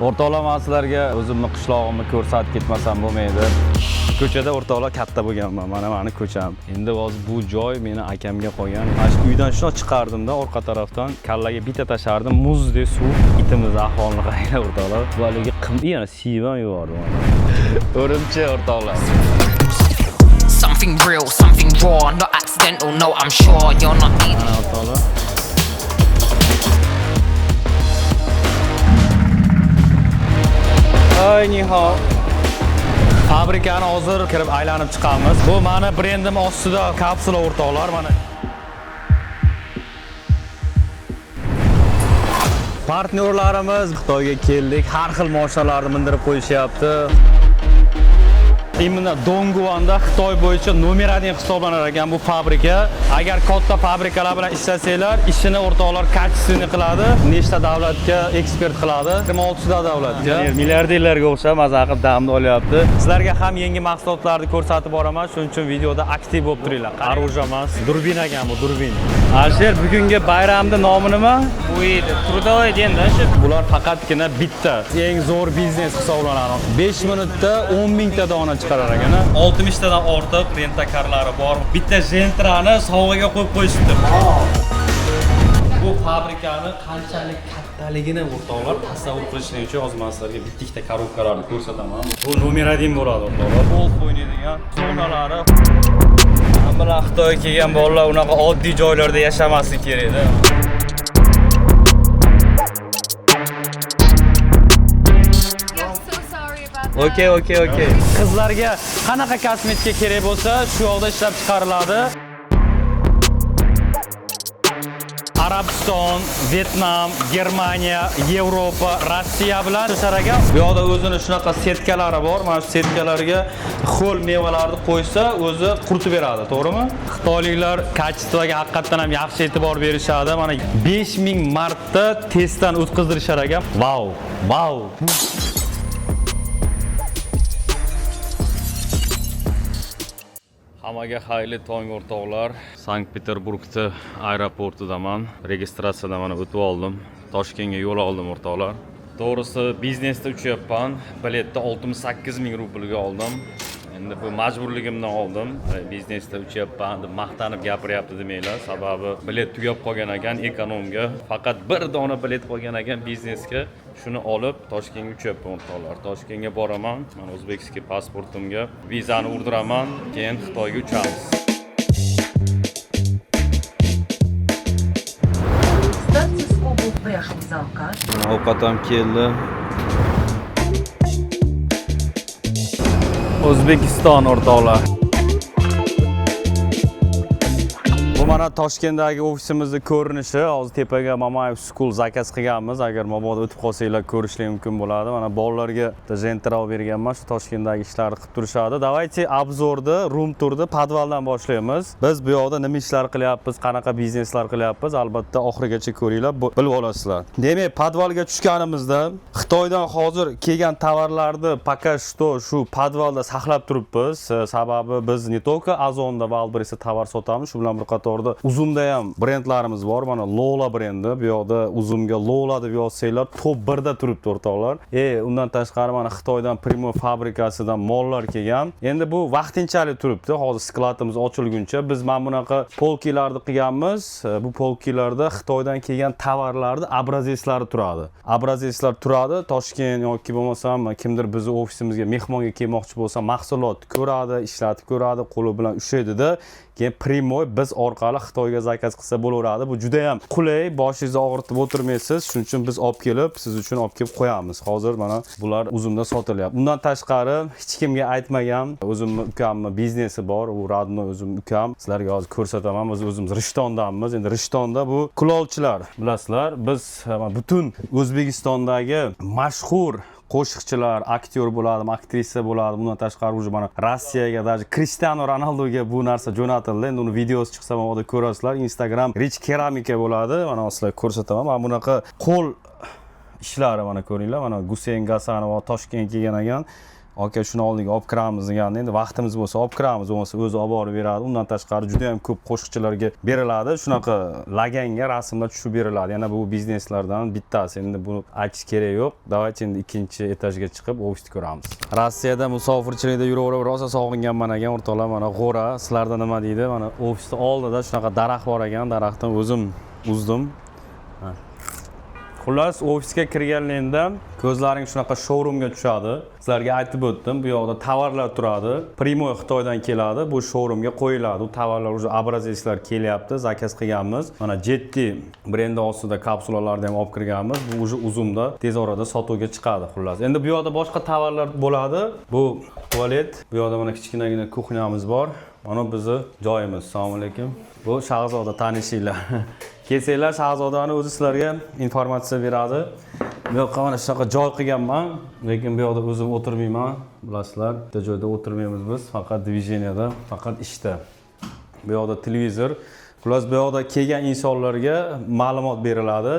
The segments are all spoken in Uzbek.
O'rtoqlar, sizlarga o'zimni qishlog'imni ko'rsatib ketmasam bo'lmaydi. Ko'chada o'rtoqlar katta bo'lganman. Mana meni ko'cham. Endi hozir bu joy meni akamga qolgan. Mana uydan shunday chiqardimda, orqa tarafdan kallaga bitta tashardim. Muzdek suv itimiz ahvolini qaranglar o'rtoqlar. Bu haligi yana siyman yubordi mana. O'rimchi o'rtoqlar. Something real, something raw, not accidental, no, I'm sure you're not needed. O'rtoqlar. Ay, ni hao. Fabrikani hozir kirib aylanib chiqamiz. Bu meni brendim ostida kapsula o'rtoqlar mana. Partnyorlarimiz Xitoyga keldik. Har xil mashinalarni mindirib qo'yishyapti. Именно Dongguanda Xitoy bo'yicha nomer 1 hisoblanar ekan bu fabrika. Agar katta fabrikalar bilan ishlasanglar, ishini o'rtoqlar kачественный qiladi. Nechta davlatga eksport qiladi? 26 ta davlatga. Milliarderlarga o'xshab maza qilib damni olyapti. Sizlarga ham yangi mahsulotlarni ko'rsatib boraman. Shuning uchun videoda aktiv bo'lib turinglar. Оружие emas, durbin ekan bu, durbin. Alisher, bugungi bayramning nomi nima? Bu edi, trudovый denda shu. Bular faqatgina bitta eng zo'r biznes hisoblanadi. 5 minutda 10 mingta dona chiqarar ekan. 60 tadan ortiq rentakarlari bor. Bitta Gentrani sovg'aga qo'yib qo'yishdi. Bu fabrikani qanchalik kattaligini o'rtoqlar tasavvur qilishning uchun hozir men sizlarga bitta korobkalarni ko'rsataman. Bu nomer 1 bo'ladi o'rtoqlar. Golf o'ynaydigan zonalari. Hamma Xitoyga kelgan bolalar unaqa oddiy joylarda yashamaslik kerak-da. Okey. Qizlarga qanaqa kosmetika kerak bo'lsa, shu yoqda ishlab chiqariladi. Arabiston, Vietnam, Germaniya, Yevropa, Rossiya bilan isharagan. Bu yoqda o'zining shunaqa setkalari bor. Mana shu setkalarga xo'l mevalarni qo'ysa, o'zi quritib beradi, to'g'rimi? Xitoyliklar kачествоga haqiqatan ham yaxshi e'tibor berishadi. Mana 5000 marta testdan o'tkazdirishar ekan. Wow. Hammaga xayrli tong o'rtoqlar. Sankt-Peterburgda aeroportidaman. Registratsiyadan mana o'tib oldim. Toshkentga yo'l oldim o'rtoqlar. To'g'risi biznesda uchyapman. Biletni 68 ming rublga oldim. Endi bu majburligimdan oldim. Biznesda uchyapman deb maqtanib gapiryapti demanglar. Sababi bilet tugab qolgan ekan ekonomga. Faqat bir dona bilet qolgan ekan biznesga. Shuni olib Toshkentga uchyapman o'rtoqlar. Toshkentga boraman. Men o'zbekiston pasportimga vizani urdiraman, keyin Xitoyga uchamiz. Ovqatam keldi. O'zbekiston o'rtoqlar. Bu mana Toshkentdagi ofisimizning ko'rinishi. Hozir tepaga Mamayev School zakaz qilganmiz. Agar mabodo o'tib qolsanglar ko'rishlar mumkin bo'ladi. Mana bolalarga Gentra olib berganman. Shu Toshkentdagi ishlarni qilib turishadi. Давайте obzorni, room turni podvaldan boshlaymiz. Biz bu yoqda nima ishlar qilyapmiz, qanaqa bizneslar qilyapmiz, albatta oxirigacha ko'ringlar, bilib olasizlar. Demak, podvalga tushganimizda Xitoydan hozir kelgan tovarlarni пока что shu podvalda saqlab turibmiz. Sababi biz ne только Ozonda va Albresa tovar sotamiz, shu bilan bir qator uzumda ham brendlarimiz bor. Mana Lola brendi. Bu yoqda uzumga Lola deb yozsanglar, top 1 da turibdi o'rtoqlar. Undan tashqari mana Xitoydan Primo fabrikasidan mollar kelgan. Endi bu vaqtinchalik turibdi. Hozir skladimiz ochilguncha biz mana bunaqa polkilarni qilganmiz. Bu polkilarda Xitoydan kelgan tovarlarning obrazetslari turadi. Obrazetslar turadi. Toshkent yoki bo'lmasam kimdir bizni ofisimizga mehmonga kelmoqchi bo'lsa, mahsulot ko'radi, ishlatib ko'radi, qo'li bilan ushlaydi-da. Keyin Primo biz orqali Xitoyga zakaz qilsa bo'laveradi. Bu juda ham qulay, boshingizni og'ritib o'tirmaysiz. Shuning uchun biz olib kelib, siz uchun olib kelib qo'yamiz. Hozir mana bular uzumda sotilyapti. Undan tashqari hech kimga aytmagan o'zimni ukamni biznesi bor. U Radno o'zim ukam. Sizlarga hozir ko'rsataman. Biz o'zimiz Rishtondanmiz. Endi Rishtonda bu kulolchilar, bilasizlar. Biz butun O'zbekistondagi mashhur qo'shiqchilar, aktyor bo'ladimi, aktrisa bo'ladimi, bundan tashqari уже mana Rossiyaga, даже Cristiano Ronaldoga bu narsa jo'natildi. Endi uni videosi chiqsa mana ko'rasizlar. Instagram Rich Keramika bo'ladi. Mana sizlarga ko'rsataman. Mana bunaqa qo'l ishlari mana ko'ringlar. Mana Guseyn Gasanova Toshkentga kelgan ekan. aka shuni oldiga olib kiramiz deganda endi vaqtimiz bo'lsa olib kiramiz, bo'lmasa o'zi olib borib beradi. Undan tashqari juda ham ko'p qo'shiqchilarga beriladi. Shunaqa laganga rasmlar tushib beriladi. Yana bu bizneslardan bittasi. Endi buni aytish kerak yo'q. Давайте endi ikkinchi etajga chiqib ofisni ko'ramiz. Rossiyada musofirchilikda yuraverib rosa sog'inganman ekan, o'rtoqlar. Mana g'ora, sizlarda nima deydi? Mana ofisning oldida shunaqa daraxt bor ekan, daraxtdan o'zim uzdim. Xullas, ofisga kirganingda ko'zlaring shunaqa showroomga tushadi. Sizlarga aytib o'tdim, bu yoqda tovarlar turadi. Primoy Xitoydan keladi, bu showroomga qo'yiladi. Bu tovarlar уже obrazetslar kelyapti, zakaz qilganmiz. Mana Jetty brendi ostida kapsulalarni ham olib kirganmiz. Bu уже uzumda tez orada sotuvga chiqadi, xullas. Endi bu yoqda boshqa tovarlar bo'ladi. Bu tualet, bu yoqda mana kichkinagina kuxnyamiz bor. Mana bizni joyimiz. Assalomu alaykum. Bu Shahzoda, tanishinglar. Kelsanglar, Shahzodani o'zi sizlarga informatsiya beradi. Bu yoqqa mana shunaqa joy qilganman, lekin bu yoqda o'zim o'tirmayman. Bilasizlar, bitta joyda o'tirmaymiz biz, faqat dvijeniyada, faqat ishda. Bu yoqda televizor. Xullas, bu yoqda kelgan insonlarga ma'lumot beriladi.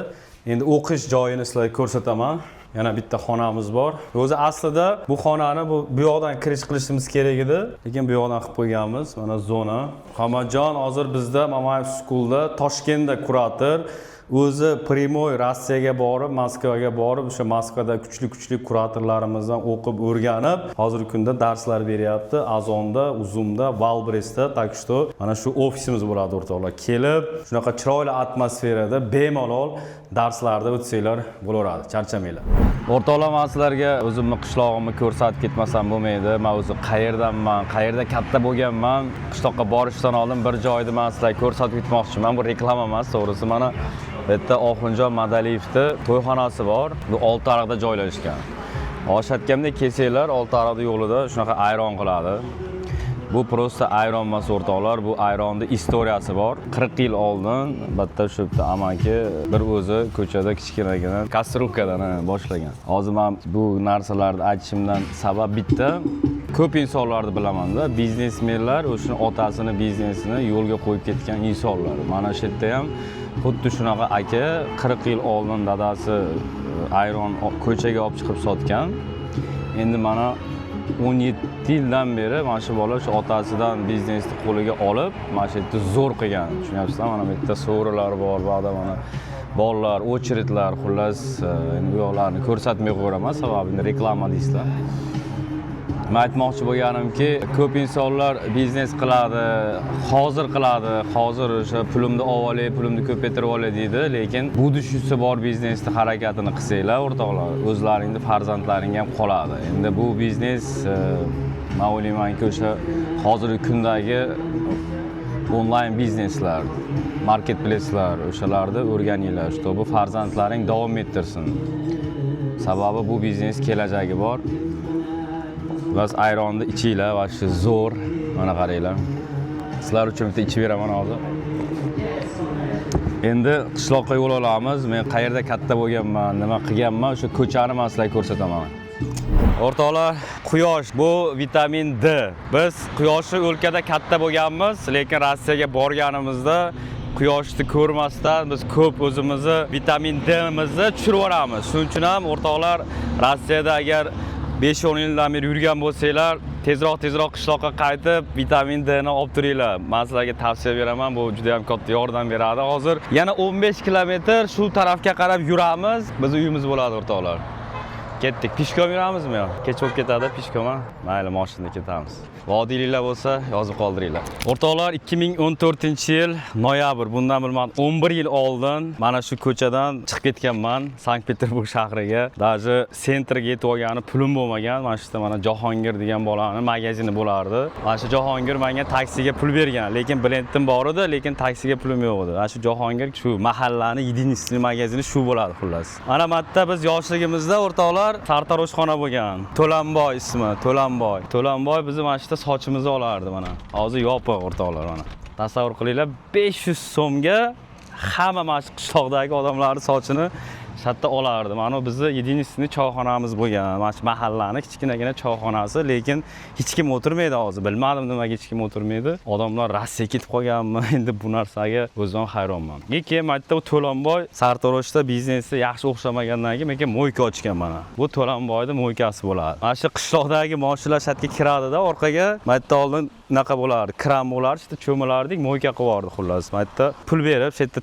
Endi o'qish joyini sizlarga ko'rsataman. Yana bitta xonamiz bor. O'zi aslida bu xonani bu yoqdan kirish qilishimiz kerak edi, lekin bu yoqdan qilib qo'yganmiz. Mana zona. Xamajon hozir bizda Mamayev Schoolda Toshkentda kurator. O'zi Primoy Rossiyaga borib, Moskvaga borib, o'sha Moskvada kuchli kuratorlarimizdan o'qib, o'rganib, hozirgi kunda darslar beryapti. Azonda, Uzumda, Valbrestda, tak что mana shu ofisimiz bo'ladi, o'rtoqlar. Kelib, shunaqa chiroyli atmosferada bemalol darslarda o'tsanglar bo'laveradi. Charchamanglar. O'rtoqlar, men sizlarga o'zimni qishlog'imni ko'rsatib ketmasam bo'lmaydi. Men o'zi qayerdanman, qayerda katta bo'lganman. Qishloqqa borishdan oldin bir joyni men sizlarga ko'rsatib ketmoqchiman. Bu reklama emas, to'g'risi. Mana bu yerda Oxunjon Madaliyevning to'yxonasi bor. Bu Oltiariqda joylashgan. O'shatgamda kelsanglar, Oltiariqda yo'lida shunaqa ayron qiladi. Bu prosta ayron emas, o'rtoqlar. Bu ayronning istoriyasi bor. 40 yil oldin bitta shu bitta amaki bir o'zi ko'chada kichkinagina kastrulkadan boshlagan. Hozir men bu narsalarni aytishimdan sabab bitta. Ko'p insonlarni bilaman-da, biznesmenlar o'sha otasini biznesini yo'lga qo'yib ketgan insonlar. Mana shu yerda ham xuddi shunaqa aka 40 yil oldin dadasi ayron ko'chaga olib chiqib sotgan. Endi mana 17 yildan beri mana shu bola shu otasidan biznesni qo'liga olib, mana shu yerda zo'r qilgan. Tushunyapsizlar? Mana bu yerda so'rilar bor, ba'da mana bolalar, очередlar, xullas, endi bu yo'qlarni ko'rsatmay qo'yaman, sababi reklama deysizlar. Men aytmoqchi bo'lganimki, ko'p insonlar biznes qiladi, hozir o'sha pulimni olay, pulimni ko'paytirib olay deydi, lekin bu dushisi bor biznesni harakatini qilsanglar, o'rtoqlar, o'zlaringni farzandlaring ham qoladi. Endi bu biznes men o'ylaymanki, o'sha hozirgi kundagi onlayn bizneslar, marketplace'lar, o'shalarni o'rganinglar, чтобы farzandlaring davom ettirsin. Sababi bu biznes kelajagi bor. Biz ayronni ichinglar va shu zo'r, mana qaranglar. Sizlar uchun bitta ichib beraman hozir. Endi qishloqqa yo'l olamiz. Men qayerda katta bo'lganman, nima qilganman, o'sha ko'chani men sizlarga ko'rsataman. O'rtoqlar, quyosh bu vitamin D. Biz quyoshni o'lkada katta bo'lganmiz, lekin Rossiyaga borganimizda quyoshni ko'rmasdan biz ko'p o'zimizni vitamin D'mizni tushirib yuboramiz. Shuning uchun ham o'rtoqlar, Rossiyada agar 5-10 yildan beri yurgan bo'lsanglar, tezroq qishloqqa qaytib vitamin D ni olib turinglar. Men sizlarga tavsiya beraman, bu juda ham katta yordam beradi. Hozir yana 15 kilometr shu tarafga qarab yuramiz. Bizning uyimiz bo'ladi, o'rtoqlar. Ketdik. Pishkom yuramizmi yo? Kech bo'lib ketadi pishkoma. Mayli, mashinada ketamiz. Vodiyliklar bo'lsa, yozib qoldiringlar. O'rtoqlar, 2014-yil noyabr, bundan bilmadim 11 yil oldin mana shu ko'chadan chiqib ketganman Sankt-Peterburg shahriga. Даже sentrga yetib olgani pulim bo'lmagan. Mana shu yerda mana Jahongir degan bolani magazini bo'lardi. Mana shu Jahongir menga taksiga pul bergan, lekin biletim bor edi, lekin taksiga pulim yo'q edi. Mana shu Jahongir shu mahallani единственный magazini shu bo'ladi, xullas. Mana bitta biz yoshligimizda o'rtoqlar sartaroshxona bo'lgan. To'lanboy ismi, To'lanboy. To'lanboy bizni mana shu sochimizni olardi mana. Hozir yopiq, o'rtoqlar mana. Tasavvur qilinglar, 500 so'mga hamma mana shu qishloqdagi odamlarning sochini shatda olardim. Mana bizni единственный choyxonamiz bo'lgan. Mana shu mahallani kichkinagina choyxonasi, lekin hech kim o'tirmaydi hozir. Bilmadim nimaga hech kim o'tirmaydi. Odamlar Rossiyaga ketib qolganmi? Endi bu narsaga o'zim hayronman. Keyin mana bu To'lanboy sartaroshda biznesi yaxshi o'xshamagandan keyin men mo'yka ochgan mana. Bu To'lanboyning mo'ykasi bo'ladi. Mana shu qishloqdagi mashinalar shatga kiradida, orqaga mana oldin unaqa bo'lardi, kran bo'lardi, işte cho'milardik, mo'yka qilib xullas. Mana pul berib, shu yerda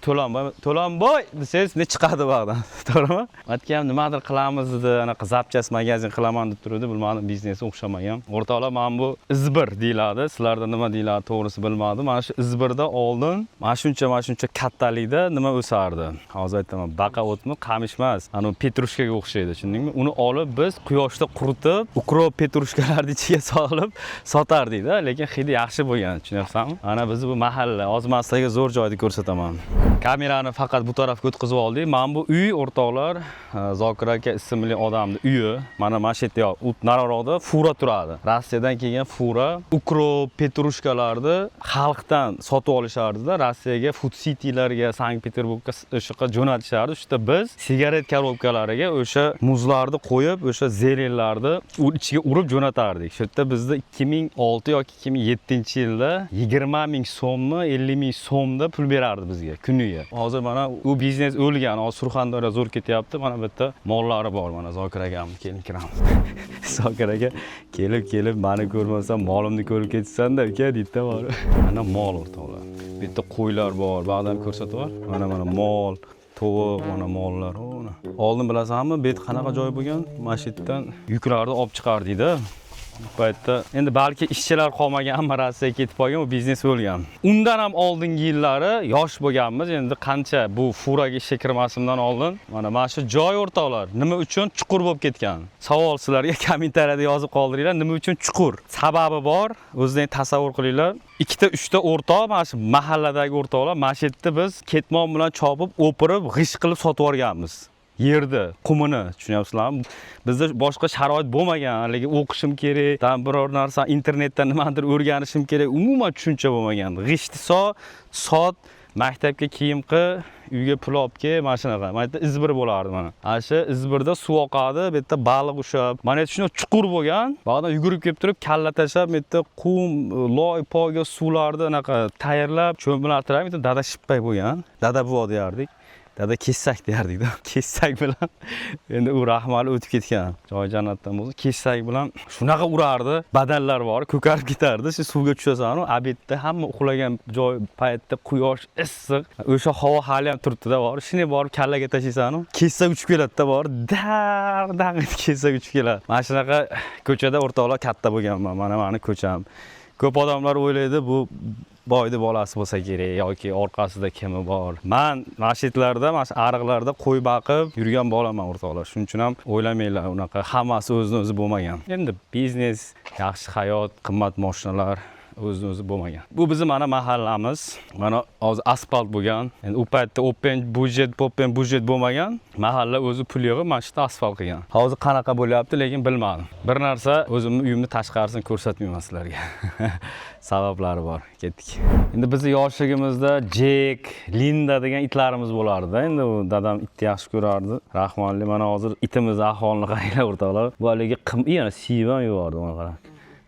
To'lanboy desangiz ne chiqadi bu yerdan. To'g'rimi? Matga ham nimadir qilamiz dedi, anaqa zapchas magazin qilaman deb turdi, bilmadim, biznesi o'xshamagan. O'rtoqlar, mana bu izbir deyiladi. Sizlarda nima deyiladi, to'g'risi bilmadim. Mana shu izbirda oldin mana shuncha kattalikda nima o'sardi. Hozir aytaman, baqa o'tmi, qamish emas. Ana petrushkaga o'xshaydi, tushundingmi? Uni olib biz quyoshda quritib, ukrop petrushkalarni ichiga solib sotardik-da, lekin hidi yaxshi bo'lgan, tushunyapsanmi? Ana biz bu mahalla, hozir men sizlarga zo'r joyni ko'rsataman. Kamerani faqat bu tarafga o'tkazib oldik. Mana bu uy, o'rtoqlar, Zokir aka ismli odamning uyi. Mana shu yerda nariroqda fura turadi. Rossiyadan kelgan fura, ukrop, petrushkalarni xalqdan sotib olishardi-da, Rossiyaga, Food City'larga, Sankt-Peterburgga o'shaqa jo'natishardi. Shunda biz sigaret korobkalariga o'sha muzlarni qo'yib, o'sha zelenlarni ichiga urib jo'natardik. Shu yerda bizda 2006 yoki 2007-yilda 20 ming so'mmi, 50 ming so'mda pul berardi bizga kuniga. Hozir mana u biznes o'lgan, hozir Surxondaryo zo'r ketyapti. Mana bu yerda mollari bor, mana Zokir akamni keling kiramiz. Zokir aka kelib meni ko'rmasam molimni ko'rib ketsan-da, uka deydi-da bor. Mana mol o'rtoqlar. Bu yerda qo'ylar bor, ba'dan ko'rsatib bor. Mana mol, tovuq, mana mollar. Oldin bilasanmi, bu yerda qanaqa joy bo'lgan? Mashitdan yuklarni olib chiqardingda. Bu yerda endi balki ishchilar qolmagan, hamma Rossiyaga ketib qolgan, bu biznes bo'lgan. Undan ham oldingi yillari yosh bo'lganmiz. Endi qancha bu furaga ishga kirmasimdan oldin mana shu joy o'rtoqlar nima uchun chuqur bo'lib ketgan? Savol sizlarga kommentariyada yozib qoldiringlar, nima uchun chuqur? Sababi bor. O'zingizlar tasavvur qilinglar. 2-3 ta o'rtoq, mana shu mahalladagi o'rtoqlar, mana shu yerda biz ketmon bilan chopib, o'pirib, g'ish qilib sotib o'rganmiz. Yerda qumini, tushunyapsizlarmi? Bizda boshqa sharoit bo'lmagan, lekin o'qishim kerak, dan biror narsa internetdan nimadir o'rganishim kerak, umuman tushuncha bo'lmagan. G'ishti sot, maktabga kiyim qil, uyga pul olib kel, mana shunaqa. Mana yerda izbir bo'lardi mana. Ana shu izbirda suv oqadi, bu yerda baliq ushab. Mana yerda shunday chuqur bo'lgan. Ba'zan yugurib kelib turib, kalla tashlab, bu yerda qum, loy, poyga suvlarni anaqa tayyorlab, cho'miltirib, bu yerda dada shippay bo'lgan. Dada buva deyardik. Dada kessak deyardik-da. Kessak bilan endi u rahmali o'tib ketgan. Joy jannatdan bo'lsa, kessak bilan shunaqa urardi. Badallar bor, ko'karib ketardi. Shu suvga tushasan-ku, obedda hamma uxlagan joy paytda quyosh issiq. O'sha havo hali ham turibdi-da bor. Shuni borib kallaga tashlaysan-ku, kessak uchib keladi-da bor. Dar kessak uchib keladi. Mana shunaqa ko'chada o'rtoqlar katta bo'lganman. Mana meni ko'cham. Ko'p odamlar o'ylaydi bu boyni bolasi bo'lsa kerak yoki orqasida kimi bor. Men mashitlarda, mana shu ariqlarda qo'y baqib yurgan bolaman o'rtoqlar. Shuning uchun ham o'ylamanglar, unaqa hammasi o'zini-o'zi bo'lmagan. Endi biznes, yaxshi hayot, qimmat mashinalar o'zini-o'zi bo'lmagan. Bu bizning mana mahallamiz. Mana hozir asfalt bo'lgan. Endi u paytda open budjet bo'lmagan. Mahalla o'zi pul yig'ib mana shu asfalt qilgan. Hozir qanaqa bo'lyapti, lekin bilmadim. Bir narsa, o'zimni uyimni tashqarisini ko'rsatmayman sizlarga. Sabablari bor. Ketdik. Endi bizning yoshligimizda Jack, Linda degan itlarimiz bo'lardi. Endi u dadam itni yaxshi ko'rardi. Rahmonli, mana hozir itimizni ahvolini qaranglar o'rtoqlar. Bu haligi yana siyban yubordi, mana qarang.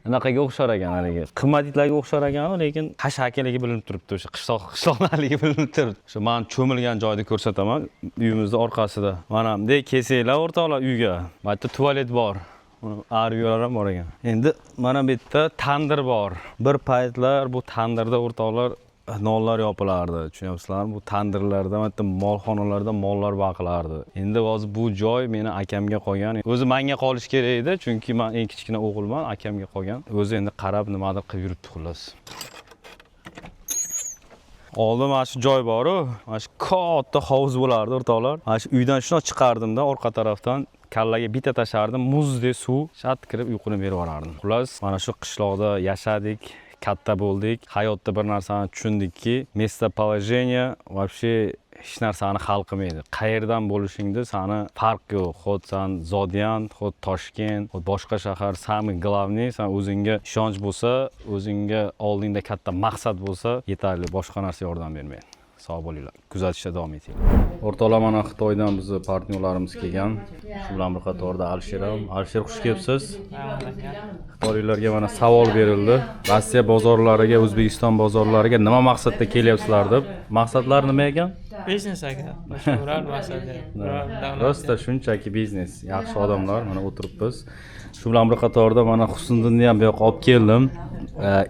Anaqaga o'xshar ekan haligi. Qimmat itlarga o'xshar ekan, lekin hashakaligi bilinib turibdi, o'sha qishloqlarligi bilinib turibdi. Shu men cho'milgan joyni ko'rsataman, uyimizning orqasida. Mana bunday kelsanglar o'rtoqlar uyga. Bu yerda tualet bor. Aryolar ham bor ekan. Endi mana bu yerda tandir bor. Bir paytlar bu tandirda o'rtoqlar nonlar yopilardi. Tushunyapsizlarmi? Bu tandirlarda, mana molxonalarda mollar baqilardi. Endi hozir bu joy meni akamga qolgan. O'zi menga qolish kerak edi, chunki men eng kichkina o'g'ilman, akamga qolgan. O'zi endi qarab nimadir qilib yuribdi xullas. Oldin mana shu joy bor-ku, mana shu katta hovuz bo'lardi o'rtoqlar. Mana shu uydan shuna chiqardim-da, orqa tarafdan kallaga bitta tashardim, muzdek suv shat kirib uyquni berib yuborardim. Xullas, mana shu qishloqda yashadik, katta bo'ldik. Hayotda bir narsani tushundikki, местоположение вообще hech narsani hal qilmaydi. Qayerdan bo'lishingda sani farq yo'q. Xod san Zodian, xod Toshkent, xod boshqa shahar, самый главный, san o'zingga ishonch bo'lsa, o'zingga oldingda katta maqsad bo'lsa, yetarli, boshqa narsa yordam bermaydi. Sog' bo'linglar. Kuzatishda davom etinglar. O'rtoqlar, mana Xitoydan bizni partnyorlarimiz kelgan. Shu bilan bir qatorda Alisher ham. Alisher, xush kelibsiz. Xitoyliklarga mana savol berildi. Rossiya bozorlariga, O'zbekiston bozorlariga nima maqsadda kelyapsizlar deb. Maqsadlar nima ekan? Biznes aka. Boshqa biror maqsad yo'q. Rosta shunchaki biznes. Yaxshi odamlar mana o'tiribmiz. Shu bilan bir qatorda mana Husniddinni ham bu yoqqa olib keldim.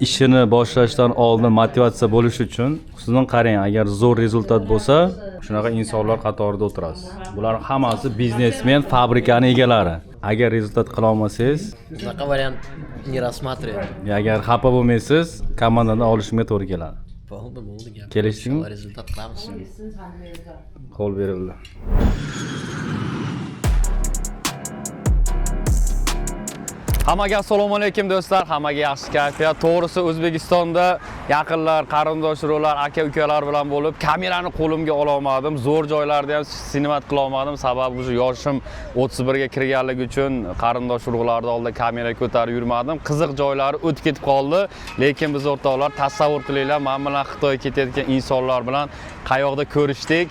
Ishini boshlashdan oldin motivatsiya bo'lish uchun Husniddin qarang, agar zo'r rezultat bo'lsa, shunaqa insonlar qatorida o'tirasiz. Bular hammasi biznesmen, fabrikani egalari. Agar rezultat qila olmasangiz, Bunaqa variant не рассматриваем. agar xafa bo'lmaysiz, komandadan olishimga to'g'ri keladi. Bo'ldi gap. Kelishdingmi? Rezultat qilamiz. Qo'l berildi. Hammaga assalomu alaykum do'stlar, hammaga yaxshi kayfiyat. To'g'risi O'zbekistonda yaqinlar, qarindosh urug'lar, aka-ukalar bilan bo'lib, kamerani qo'limga ola olmadim. Zo'r joylarda ham sinimat qila olmadim. Sababi o'sha yoshim 31 ga kirganligi uchun qarindosh urug'larda oldida kamera ko'tarib yurmadim. Qiziq joylari o'tib ketib qoldi. Lekin biz o'rtoqlar tasavvur qilinglar, men bilan Xitoyga ketayotgan insonlar bilan qayoqda ko'rishdik?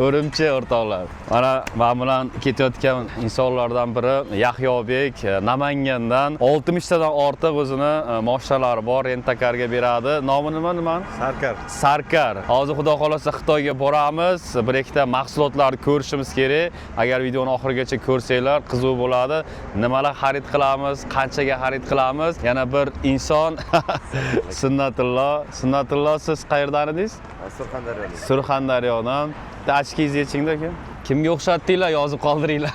Urumchi o'rtoqlar. Mana men bilan ketayotgan insonlardan biri Yahyobek Namangandan 60 tadan ortiq o'zini mashinalari bor, rentakarga beradi. Nomi nima? Sarkar. Hozir xudo xolasa Xitoyga boramiz. Bir ikkita mahsulotlarni ko'rishimiz kerak. Agar videoni oxirigacha ko'rsanglar, qiziq bo'ladi. Nimalar xarid qilamiz, qanchaga xarid qilamiz? Yana bir inson Sunnatullo, siz qayerdan edingiz? Surxondaryodan. Tashkingizni yechingda aka. Kimga o'xshatdinglar, yozib qoldiringlar.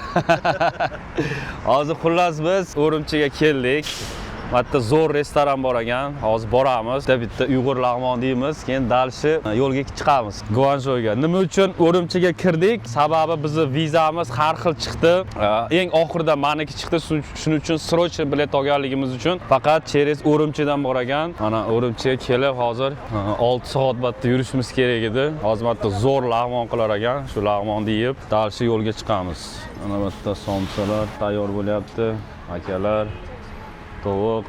Hozir xullas biz Urumchiga keldik. Bitta zo'r restoran bor ekan. Hozir boramiz. Bitta Uyg'ur lag'mon deymiz, keyin dalshi yo'lga chiqamiz. Guanzhouga. Nima uchun Urumchiga kirdik? Sababi bizni vizamiz har xil chiqdi. Eng oxirida meniki chiqdi. Shuning uchun srochniy bilet olganligimiz uchun faqat через Urumchidan bor ekan. Mana Urumchiga kelib hozir 6 soat bitta yurishimiz kerak edi. Hozir bitta zo'r lag'mon qilar ekan. Shu lag'monni yeb, dalshi yo'lga chiqamiz. Mana bitta somsalar tayyor bo'lyapti. Akalar tovuq,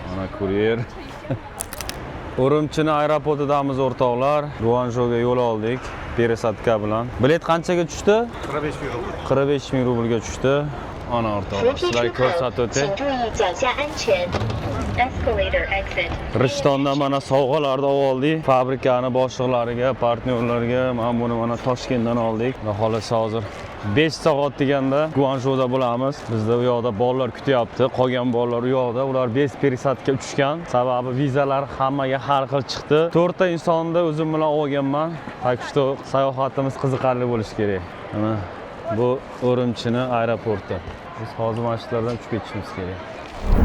mana kuryer. Urumchini aeroportidamiz o'rtoqlar. Guanzhouga yo'l oldik peresadka bilan. Bilet qanchaga tushdi? 45 ming rublga tushdi. Ana o'rtoqlar, sizlarga ko'rsatib o'tay. Rishtondan mana sovg'alarni oldik. Fabrikani boshliqlariga, partnyorlarga, mana buni mana Toshkentdan oldik. Va xolos hozir 5 soat deganda Guanzhouda bo'lamiz. Bizda u yoqda bolalar kutyapti. Qolgan bolalar u yoqda. Ular bez peresadga uchgan. Sababi vizalar hammaga har xil chiqdi. 4 ta insonni o'zim bilan olganman. Tak что sayohatimiz qiziqarli bo'lishi kerak. Mana bu Urumchini aeroporti. Biz hozir mana shulardan uchib ketishimiz kerak.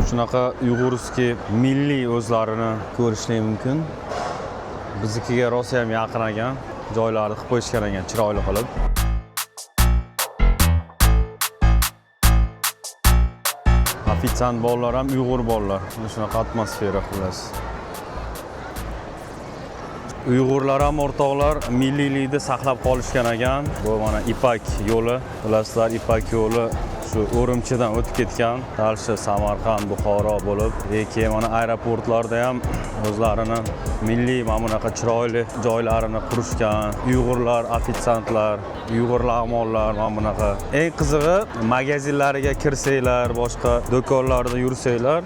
Shunaqa uyg'urskiy milliy o'zlarini ko'rishlik mumkin. Biznikiga rosa ham yaqin ekan. Joylarni qilib qo'yishgan ekan, chiroyli qilib. Ofitsiant bolalar ham Uyg'ur bolalar. Shunaqa atmosfera xullas. Uyg'urlar ham o'rtoqlar milliylikni saqlab qolishgan ekan. Bu mana Ipak yo'li, bilasizlar, Ipak yo'li shu Urumchidan o'tib ketgan. Dalshi Samarqand, Buxoro bo'lib, keyin mana aeroportlarda ham o'zlarini milliy mana bunaqa chiroyli joylarini qurishgan. Uyg'urlar, ofitsiantlar, Uyg'ur lag'monlar mana bunaqa. Eng qizig'i, magazinlariga kirsanglar, boshqa do'konlarda yursanglar,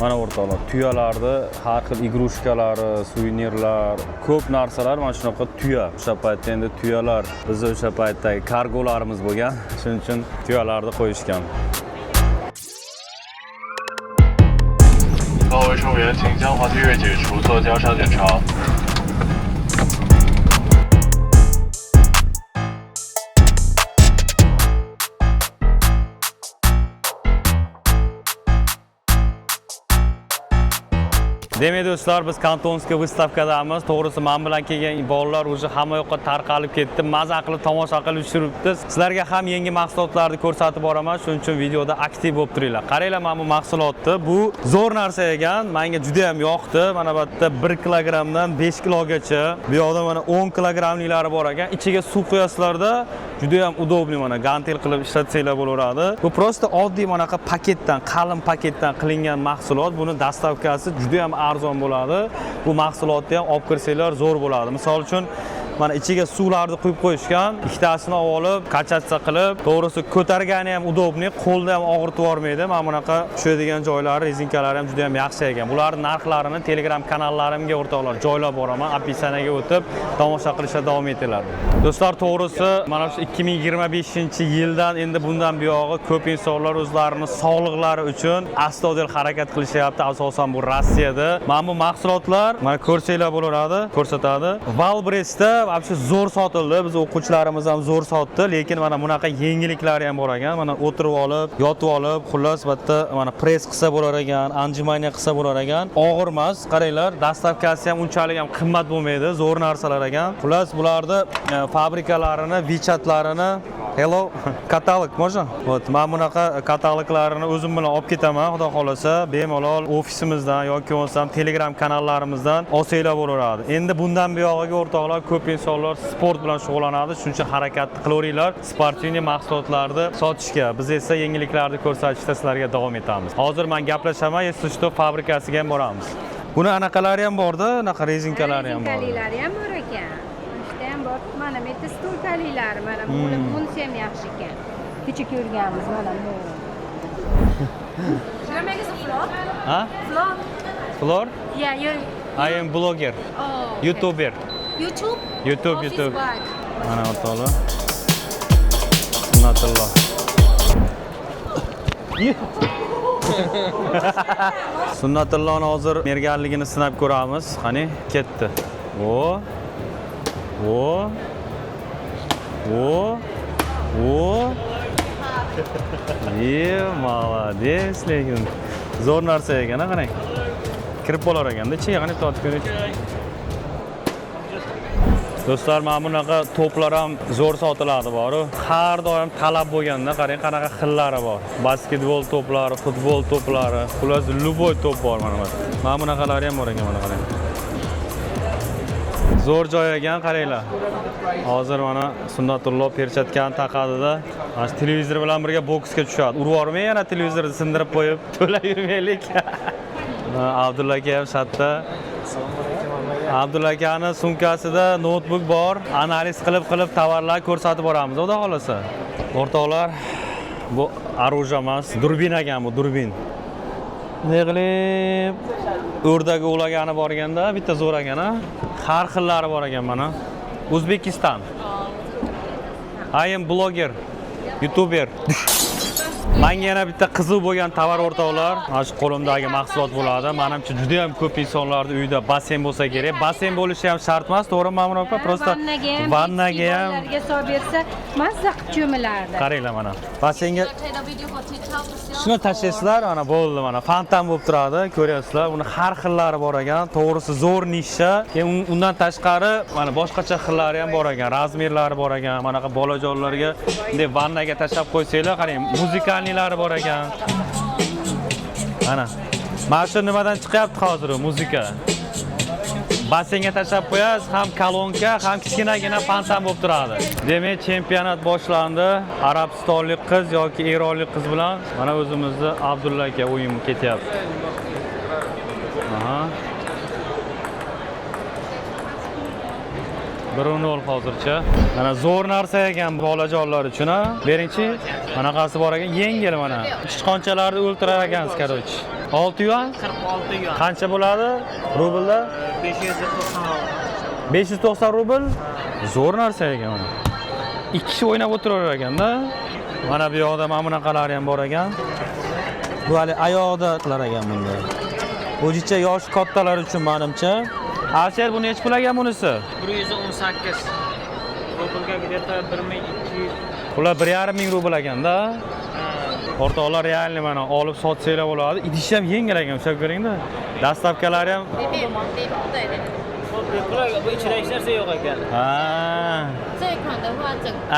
mana o'rtoqlar, tuyalarni har xil igrushkalari, suvenirlar, ko'p narsalar mana shunaqa tuya. O'sha paytda endi tuyalar biz o'sha paytdagi kargolarimiz bo'lgan. Shuning uchun tuyalarni qo'yishgan. 各位乘务员，请将滑梯跃解除，做交叉检查。 Demak do'stlar, biz Kantonskiy выставкадamiz. To'g'risi men bilan kelgan bolalar o'sha hamma yoqqa tarqalib ketdi. Maza qilib, tomosha qilib yuribdi. Sizlarga ham yangi mahsulotlarni ko'rsatib boraman. Shuning uchun videoda aktiv bo'lib turinglar. Qaranglar, mana bu mahsulotni. Bu zo'r narsa ekan. Menga juda ham yoqdi. Mana bu yerda 1 kilogramdan 5 kilogacha. Bu yoqda mana 10 kilogramliklari bor ekan. Ichiga suv quyasizlarda juda ham udobli, mana gantel qilib ishlatsanglar bo'laveradi. Bu prosta oddiy mana paketdan, qalin paketdan qilingan mahsulot. Buni dastavkasi juda ham arzon bo'ladi. Bu mahsulotni ham olib kirsanglar zo'r bo'ladi. Misol uchun mana ichiga suvlarni quyib qo'yishgan, ikkitasini olib, kachatsa qilib, to'g'risi ko'targani ham udobniy, qo'lda ham og'ritib yormaydi. Mana bunaqa tushadigan joylari, rezinkalari ham juda ham yaxshi ekan. Bularning narxlarini Telegram kanallarimga o'rtoqlar joylab boraman. Opisiyaga o'tib tomosha qilishga davom etinglar. Do'stlar, to'g'risi mana shu 2025-yildan endi bundan buyog'i ko'p insonlar o'zlarining sog'liqlari uchun astoydil harakat qilishyapti. Asosan bu Rossiyada. Mana bu mahsulotlar, mana ko'rsanglar bo'laveradi, ko'rsatadi. Valbrestda вообще zo'r sotildi. Biz o'quvchilarimiz ham zo'r sotdi, lekin mana bunaqa yengilliklari ham bor ekan. Mana o'tirib olib, yotib olib, xullas bitta mana press qilsa bo'lar ekan, anjimaniya qilsa bo'lar ekan. Og'ir emas. Qaranglar, dastavkasi ham unchalik ham qimmat bo'lmaydi, zo'r narsalar ekan. Xullas bularni fabrikalarini, vichatlarini Hello, katalog можно? Вот, men bunaqa kataloglarni o'zim bilan olib ketaman, xudo xolasa, bemalol ofisimizdan yoki bo'lmasam Telegram kanallarimizdan olsanglar bo'laveradi. Endi bundan buyog'iga o'rtoqlar ko'p insonlar sport bilan shug'ullanadi, shuning uchun harakat qilaveringlar, sportniy mahsulotlarni sotishga. Biz esa yengilliklarni ko'rsatishda sizlarga davom etamiz. Hozir men gaplashaman, если что, fabrikasiga ham boramiz. Buni anaqalari ham borda, anaqa rezinkalari ham bor. Rezinkalari ham bor ekan. Ishda ham bor. Mana bu yerda stulkalilar, mana bunisi ham yaxshi ekan. Kecha ko'rganmiz mana bu. Should I make us a vlog? Huh? Vlog? Flor? Yeah, you. I am blogger. Oh. Okay. YouTuber. YouTube? YouTube, Office YouTube. bag. Mana o'rtoqlar. Sunnatulloh. Sunnatullohni hozir merganligini sinab ko'ramiz. Qani, ketdi. O. Молодец, lekin zo'r narsa ekan, qarang. Kirib bo'lar ekanda, ichiga qani totib ko'ring. Do'stlar, mana bunaqa to'plar ham zo'r sotiladi bor. Har doim talab bo'lganda qarang qanaqa xillari bor. Basketbol to'plari, futbol to'plari, xullas любой to'p bor mana bu. Mana bunaqalari ham bor ekan, mana qarang. Zo'r joy ekan, qaranglar. Hozir mana Sunnatulloh perchatkani taqadida, mana televizor bilan birga boksga tushadi. Urib yormay yana televizorni sindirib qo'yib, to'la yurmaylik. Abdulla aka ham shatda. Abdulla akani sumkasida notebook bor. Analiz qilib tovarlar ko'rsatib boramiz, xudo xolasa. O'rtoqlar, bu оружие emas, durbin ekan bu, durbin. Neqilib o'rdaga ulagani borganda bitta zo'r ekan, har xillari bor ekan mana. O'zbekiston. I am blogger, YouTuber. Menga yana bitta qiziq bo'lgan tovar o'rtoqlar, mana shu qo'limdagi mahsulot bo'ladi. Menimcha juda ham ko'p insonlarning uyida basseyn bo'lsa kerak. Basseyn bo'lishi ham shart emas, to'g'rimi Ma'mun opa? Prosta vannaga ham solib bersa, mazza qilib cho'milardi. Qaranglar mana. Basseynga shuni tashlaysizlar, mana bo'ldi mana. Fontan bo'lib turadi, ko'ryapsizlar. Uni har xillari bor ekan. To'g'risi zo'r nisha. Undan tashqari mana boshqacha xillari ham bor ekan, razmerlari bor ekan. Manaqa bolajonlarga bunday vannaga tashlab qo'ysanglar, qarang, muzikallilari bor ekan. Mana. Mana shu nimadan chiqyapti hozir muzika. Basseynga tashlab qo'yasiz, ham kolonka, ham kichkinagina fontan bo'lib turadi. Demak, chempionat boshlandi. Arabistonlik qiz yoki eronlik qiz bilan mana o'zimizni Abdulla aka o'yin ketyapti. Aha. 1-0 hozircha. Mana zo'r narsa ekan bolajonlar uchun, ha. Beringchi, manaqasi bor ekan, yengil mana. Sichqonchalarni o'ltirar ekansiz, qarochi. 6 yuan? 46 yuan. Qancha bo'ladi? Rublda? 590 rubl. Zo'r narsa ekan mana. 2 kishi o'ynab o'tiraver ekanda. Mana bu yoqda mana bunaqalari ham bor ekan. Bu hali oyoqda qilar ekan bunda. O'zicha yosh kattalar uchun menimcha. Alsher, bu nech pul ekan bunisi? 118 rublga где-то 1200. Ular 1,5 ming rubl ekanda. O'rtoqlar, realni mana olib sotsanglar bo'ladi. Idish ham yengil ekan, o'sha ko'ringda. Dastavkalari ham bu ichida hech narsa yo'q ekan. ha.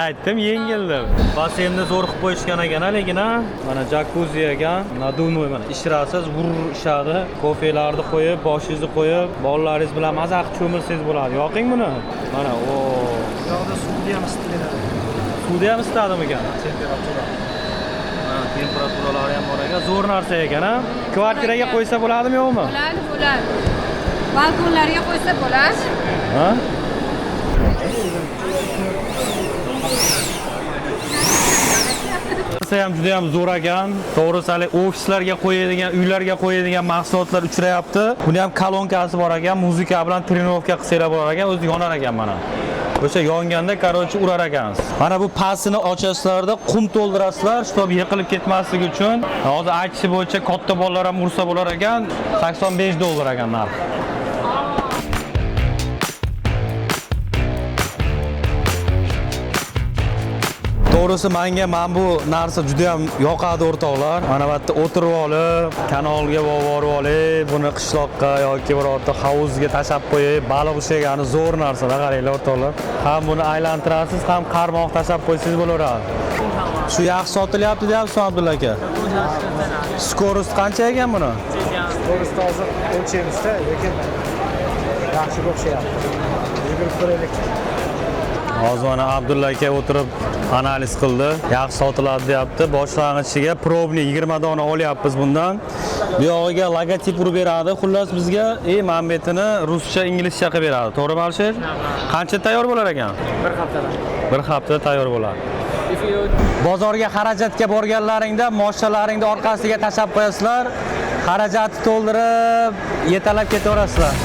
Aytdim, yengil deb. Basseynni zo'r qilib qo'yishgan ekan, lekin mana jakuzi ekan, naduvnoy mana ishirasiz, vur ishadi. Kofelarni qo'yib, boshingizni qo'yib, bolalaringiz bilan maza qilib cho'milsangiz bo'ladi. Yoqing buni. Mana o. Yoqda suvni ham isitiladi. Suvda ham isitadimi ekan? Temperaturalari ham bor ekan, zo'r narsa ekan, kvartiraga qo'ysa bo'ladimi yo'qmi? Bo'ladi, bo'ladi. Balkonlarga qo'ysa bo'ladi. Ha? Ham juda ham zo'r ekan. To'g'risi hali ofislarga qo'yadigan, uylarga qo'yadigan mahsulotlar uchrayapti. Buni ham kolonkasi bor ekan, muzika bilan trenirovka qilsanglar bo'lar ekan, o'zi yonar ekan mana. O'sha yonganda, короче, urar ekansiz. Mana bu pastini ochasizlarda qum to'ldirasizlar, shtob yiqilib ketmasligi uchun. Hozir aytishi bo'yicha katta bolalar ham ursa bo'lar ekan, $85 ekan narxi. To'g'risi menga bu narsa juda ham yoqadi o'rtoqlar. Mana bu yerda o'tirib olib, kanalga borib olib, buni qishloqqa yoki birorta havuzga tashab qo'yib, baliq ushlagani zo'r narsa, qaranglar o'rtoqlar. Ham buni aylantirasiz, ham qarmoq tashab qo'ysangiz bo'laveradi. Shu yaxshi sotilyapti deyapsiz Abdulla aka. Skorost qancha ekan buni? Skorost hozir o'lchaymizda, lekin yaxshi o'xshayapti. 21 Hozir mana Abdulla aka o'tirib analiz qildi. Yaxshi sotiladi deyapti. Boshlang'ichiga probni 20 dona olyapmiz bundan. Bu yog'iga logotip urib beradi. Xullas bizga manbetini ruscha, inglizcha qilib beradi. To'g'rimi Alisher? Qancha tayyor bo'lar ekan? 1 haftada. 1 haftada tayyor bo'ladi. Bozorga xarajatga borganlaringda moshalaringni orqasiga tashab qo'yasizlar. Xarajatni to'ldirib, yetalab ketaverasizlar.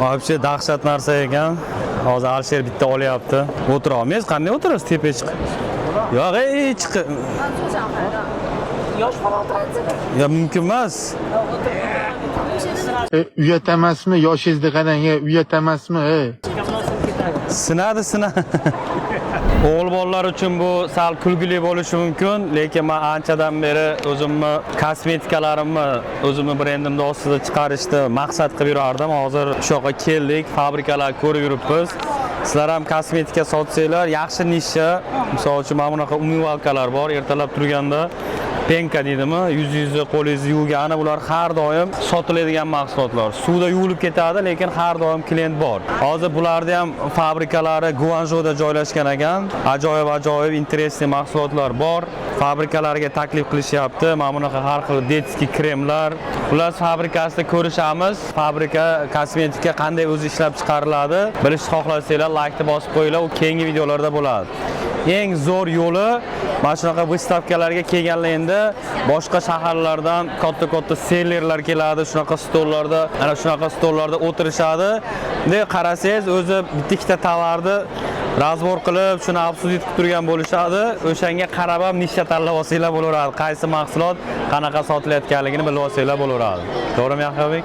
Вообще dahshat narsa ekan. Hozir Alisher bitta olyapti. O'tira olmaysiz. Qanday o'tirasiz tepaga chiqib? Yo'q, chiqib. Yosh bola o'tiradi. Ya mumkin emas. Uyat emasmi? Yoshingizni qarang, uyat emasmi? Sinadi. O'g'il bolalar uchun bu sal kulgili bo'lishi mumkin, lekin men anchadan beri o'zimni kosmetikalarimni o'zimni brendimda ostida chiqarishni maqsad qilib yurardim. Hozir shu yoqqa keldik, fabrikalar ko'rib yuribmiz. Sizlar ham kosmetika sotsanglar, yaxshi nisha. Misol uchun mana bunaqa umyvalkalar bor, ertalab turganda penka deydimi, yuzingizni qo'lingizni yuvgani, bular har doim sotiladigan mahsulotlar. Suvda yuvilib ketadi, lekin har doim klient bor. Hozir bularning ham fabrikalari Guanzhouda joylashgan ekan. Ajoyib interesli mahsulotlar bor. Fabrikalarga taklif qilishyapti. Mana bunaqa har xil detskiy kremlar. Ular fabrikasida ko'rishamiz. Fabrika kosmetika qanday o'zi ishlab chiqariladi, bilishni xohlasanglar, like ni bosib qo'yinglar, u keyingi videolarda bo'ladi. Eng zo'r yo'li mana shunaqa выставkalarga kelganligida boshqa shaharlardan katta sellerlar keladi, shunaqa stollarda, ana shunaqa stollarda o'tirishadi. Bunday qarasangiz, o'zi bitta tovarni razbor qilib, shuni obsudit qilib turgan bo'lishadi. O'shanga qarab ham nisha tanlab olsanglar bo'laveradi. Qaysi mahsulot qanaqa sotilayotganligini bilib olsanglar bo'laveradi. To'g'rimi Yahyobek?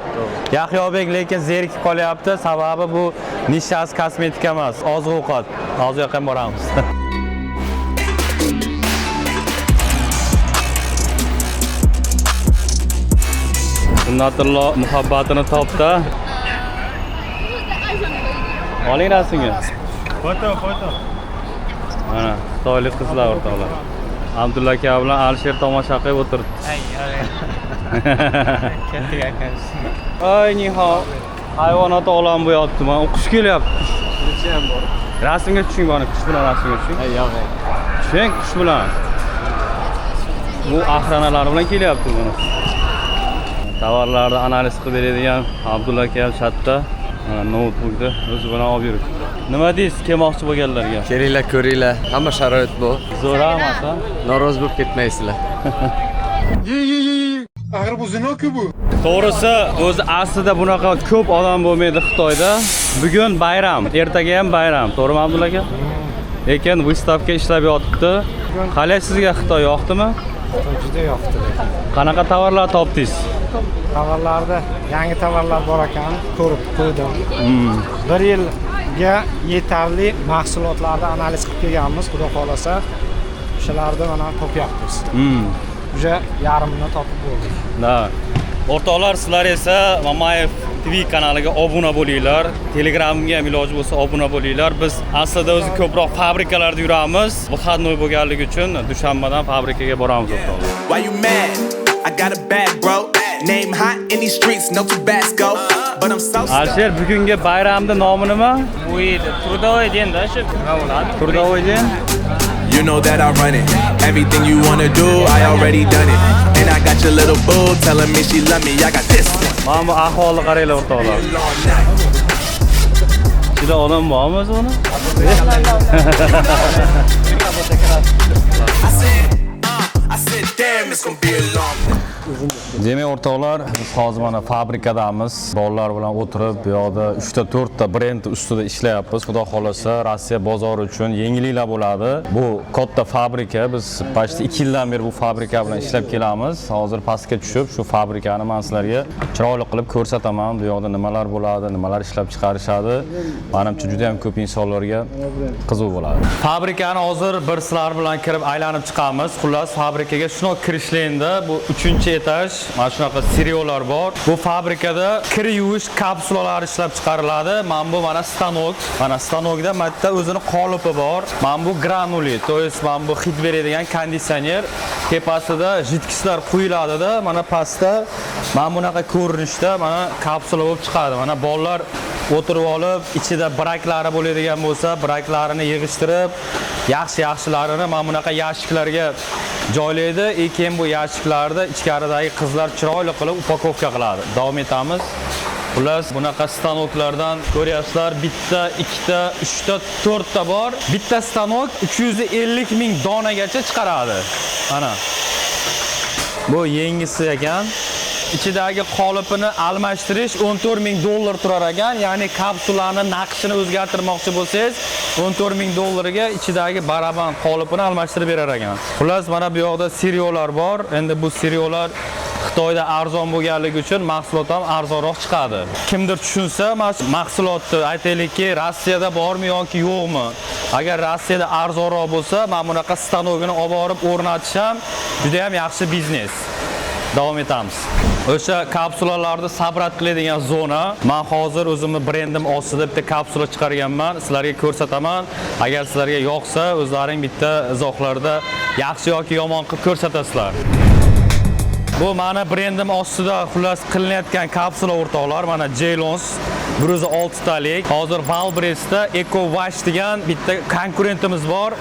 Yahyobek lekin zerikib qolyapti, sababi bu nishasi kosmetika emas, oziq-ovqat. Hozir yoqqa boramiz. Sunnatulloh muhabbatini topdi. Oling rasmga. Foto. Mana xitoylik qizlar o'rtoqlar. Abdulla aka bilan Alisher tomosha qilib o'tiribdi. Katta ekansiz. Ay, ni hao. Hayvonot olami bo'yapti. Men o'qish kelyapti. Necha ham bor. Rasmga tushing, bani qush bilan rasmga tushing. Yo'q. Tushing qush bilan. Bu axranalar bilan kelyapti buni. Tovarlarni analiz qilib beradigan Abdulla aka ham chatda notebookda o'zi bilan olib yuribdi. Nima deysiz kelmoqchi bo'lganlarga? Kelinglar, ko'ringlar. Hamma sharoit bu. Zo'r emas, ha? Norozi bo'lib ketmaysizlar. Axir bu zino-ku bu. To'g'risi, o'zi aslida bunaqa ko'p odam bo'lmaydi Xitoyda. Bugun bayram, ertaga ham bayram. To'g'rimi Abdulla aka? Lekin выставка ishlab yotibdi. Qalay sizga Xitoy yoqdimi? Juda yoqdi. Qanaqa tovarlar topdingiz? Tovarlarda yangi tovarlar bor ekan, ko'rib qo'ydim. 1 yilga yetarli mahsulotlarni analiz qilib kelganmiz, xudo xolasa. Shularni mana topyapmiz. Уже yarmini topib bo'ldik. Da. O'rtoqlar, sizlar esa Mamayev TV kanaliga obuna bo'linglar. Telegramga ham iloji bo'lsa obuna bo'linglar. Biz aslida o'zi ko'proq fabrikalarda yuramiz. Выходной bo'lganligi uchun dushanbadan fabrikaga boramiz o'rtoqlar. Why you mad? I got a bag, bro. Name hot in these streets, no Tabasco. But I'm so Alisher, bugungi bayramning nomi nima? Uyda Trudovый denda shu nima bo'ladi? Trudovый den. You know that I run it. Everything you wanna do, I already done it. And I got your little boo telling me she love me. I got this one. Mana bu ahvolni qaranglar o'rtoqlar. Juda odam bormi o'zi uni? I said, damn, it's gonna be a long day. Demak o'rtoqlar, biz hozir mana fabrikadamiz. Bolalar bilan o'tirib, bu yoqda 3 ta 4 ta brend ustida ishlayapmiz. Xudo xolasa, Rossiya bozori uchun yengilliklar bo'ladi. Bu katta fabrika. Biz почти 2 yildan beri bu fabrika bilan ishlab kelamiz. Hozir pastga tushib, shu fabrikani men sizlarga chiroyli qilib ko'rsataman. Bu yoqda nimalar bo'ladi, nimalar ishlab chiqarishadi. Menimcha juda ham ko'p insonlarga qiziq bo'ladi. Fabrikani hozir bir sizlar bilan kirib aylanib chiqamiz. Xullas, fabrikaga shunday kirishlaydi. Bu 3-etaj. Mana shunaqa seriyalar bor. Bu fabrikada kir yuvish kapsulalari ishlab chiqariladi. Mana bu mana stanok. Mana stanokda bitta o'zining qolipi bor. Mana bu granuli, to есть mana bu hid beradigan konditsioner. Tepasida jidkislar quyiladi-da, mana pastda mana bunaqa ko'rinishda mana kapsula bo'lib chiqadi. Mana bolalar o'tirib olib, ichida braklari bo'ladigan bo'lsa, braklarini yig'ishtirib, yaxshi-yaxshilarini mana bunaqa yashiklarga joylaydi. Keyin bu yashiklarda ichkaridagi qizlar chiroyli qilib upakovka qiladi. Davom etamiz. Xullas, bunaqa stanoklardan ko'ryapsizlar, bitta, ikkita, uchta, to'rtta bor. Bitta stanok 350 ming donagacha chiqaradi. Mana. Bu yengisi ekan. Ichidagi qolipini almashtirish 14 ming dollar turar ekan. Ya'ni kapsulani naqshini o'zgartirmoqchi bo'lsangiz, 14 ming dollarga ichidagi baraban qolipini almashtirib berar ekan. Xullas, mana bu yoqda seriyalar bor. Endi bu seriyalar Xitoyda arzon bo'lganligi uchun mahsulot ham arzonroq chiqadi. Kimdir tushunsa, mahsulotni aytaylikki, Rossiyada bormi yoki yo'qmi? Agar Rossiyada arzonroq bo'lsa, mana bunaqa stanogini olib borib o'rnatish ham juda ham yaxshi biznes. Davom etamiz. O'sha kapsulalarni sabrat qiladigan zona. Men hozir o'zimni brendim ostida bitta kapsula chiqarganman. Sizlarga ko'rsataman. Agar sizlarga yoqsa, o'zlaring bitta izohlarda yaxshi yoki yomon qilib ko'rsatasizlar. Bu mana brendim ostida xullas qilinayotgan kapsula o'rtoqlar. Mana Jaylons 106 talik. Hozir Valbrestda Eco Wash degan bitta konkurentimiz bor.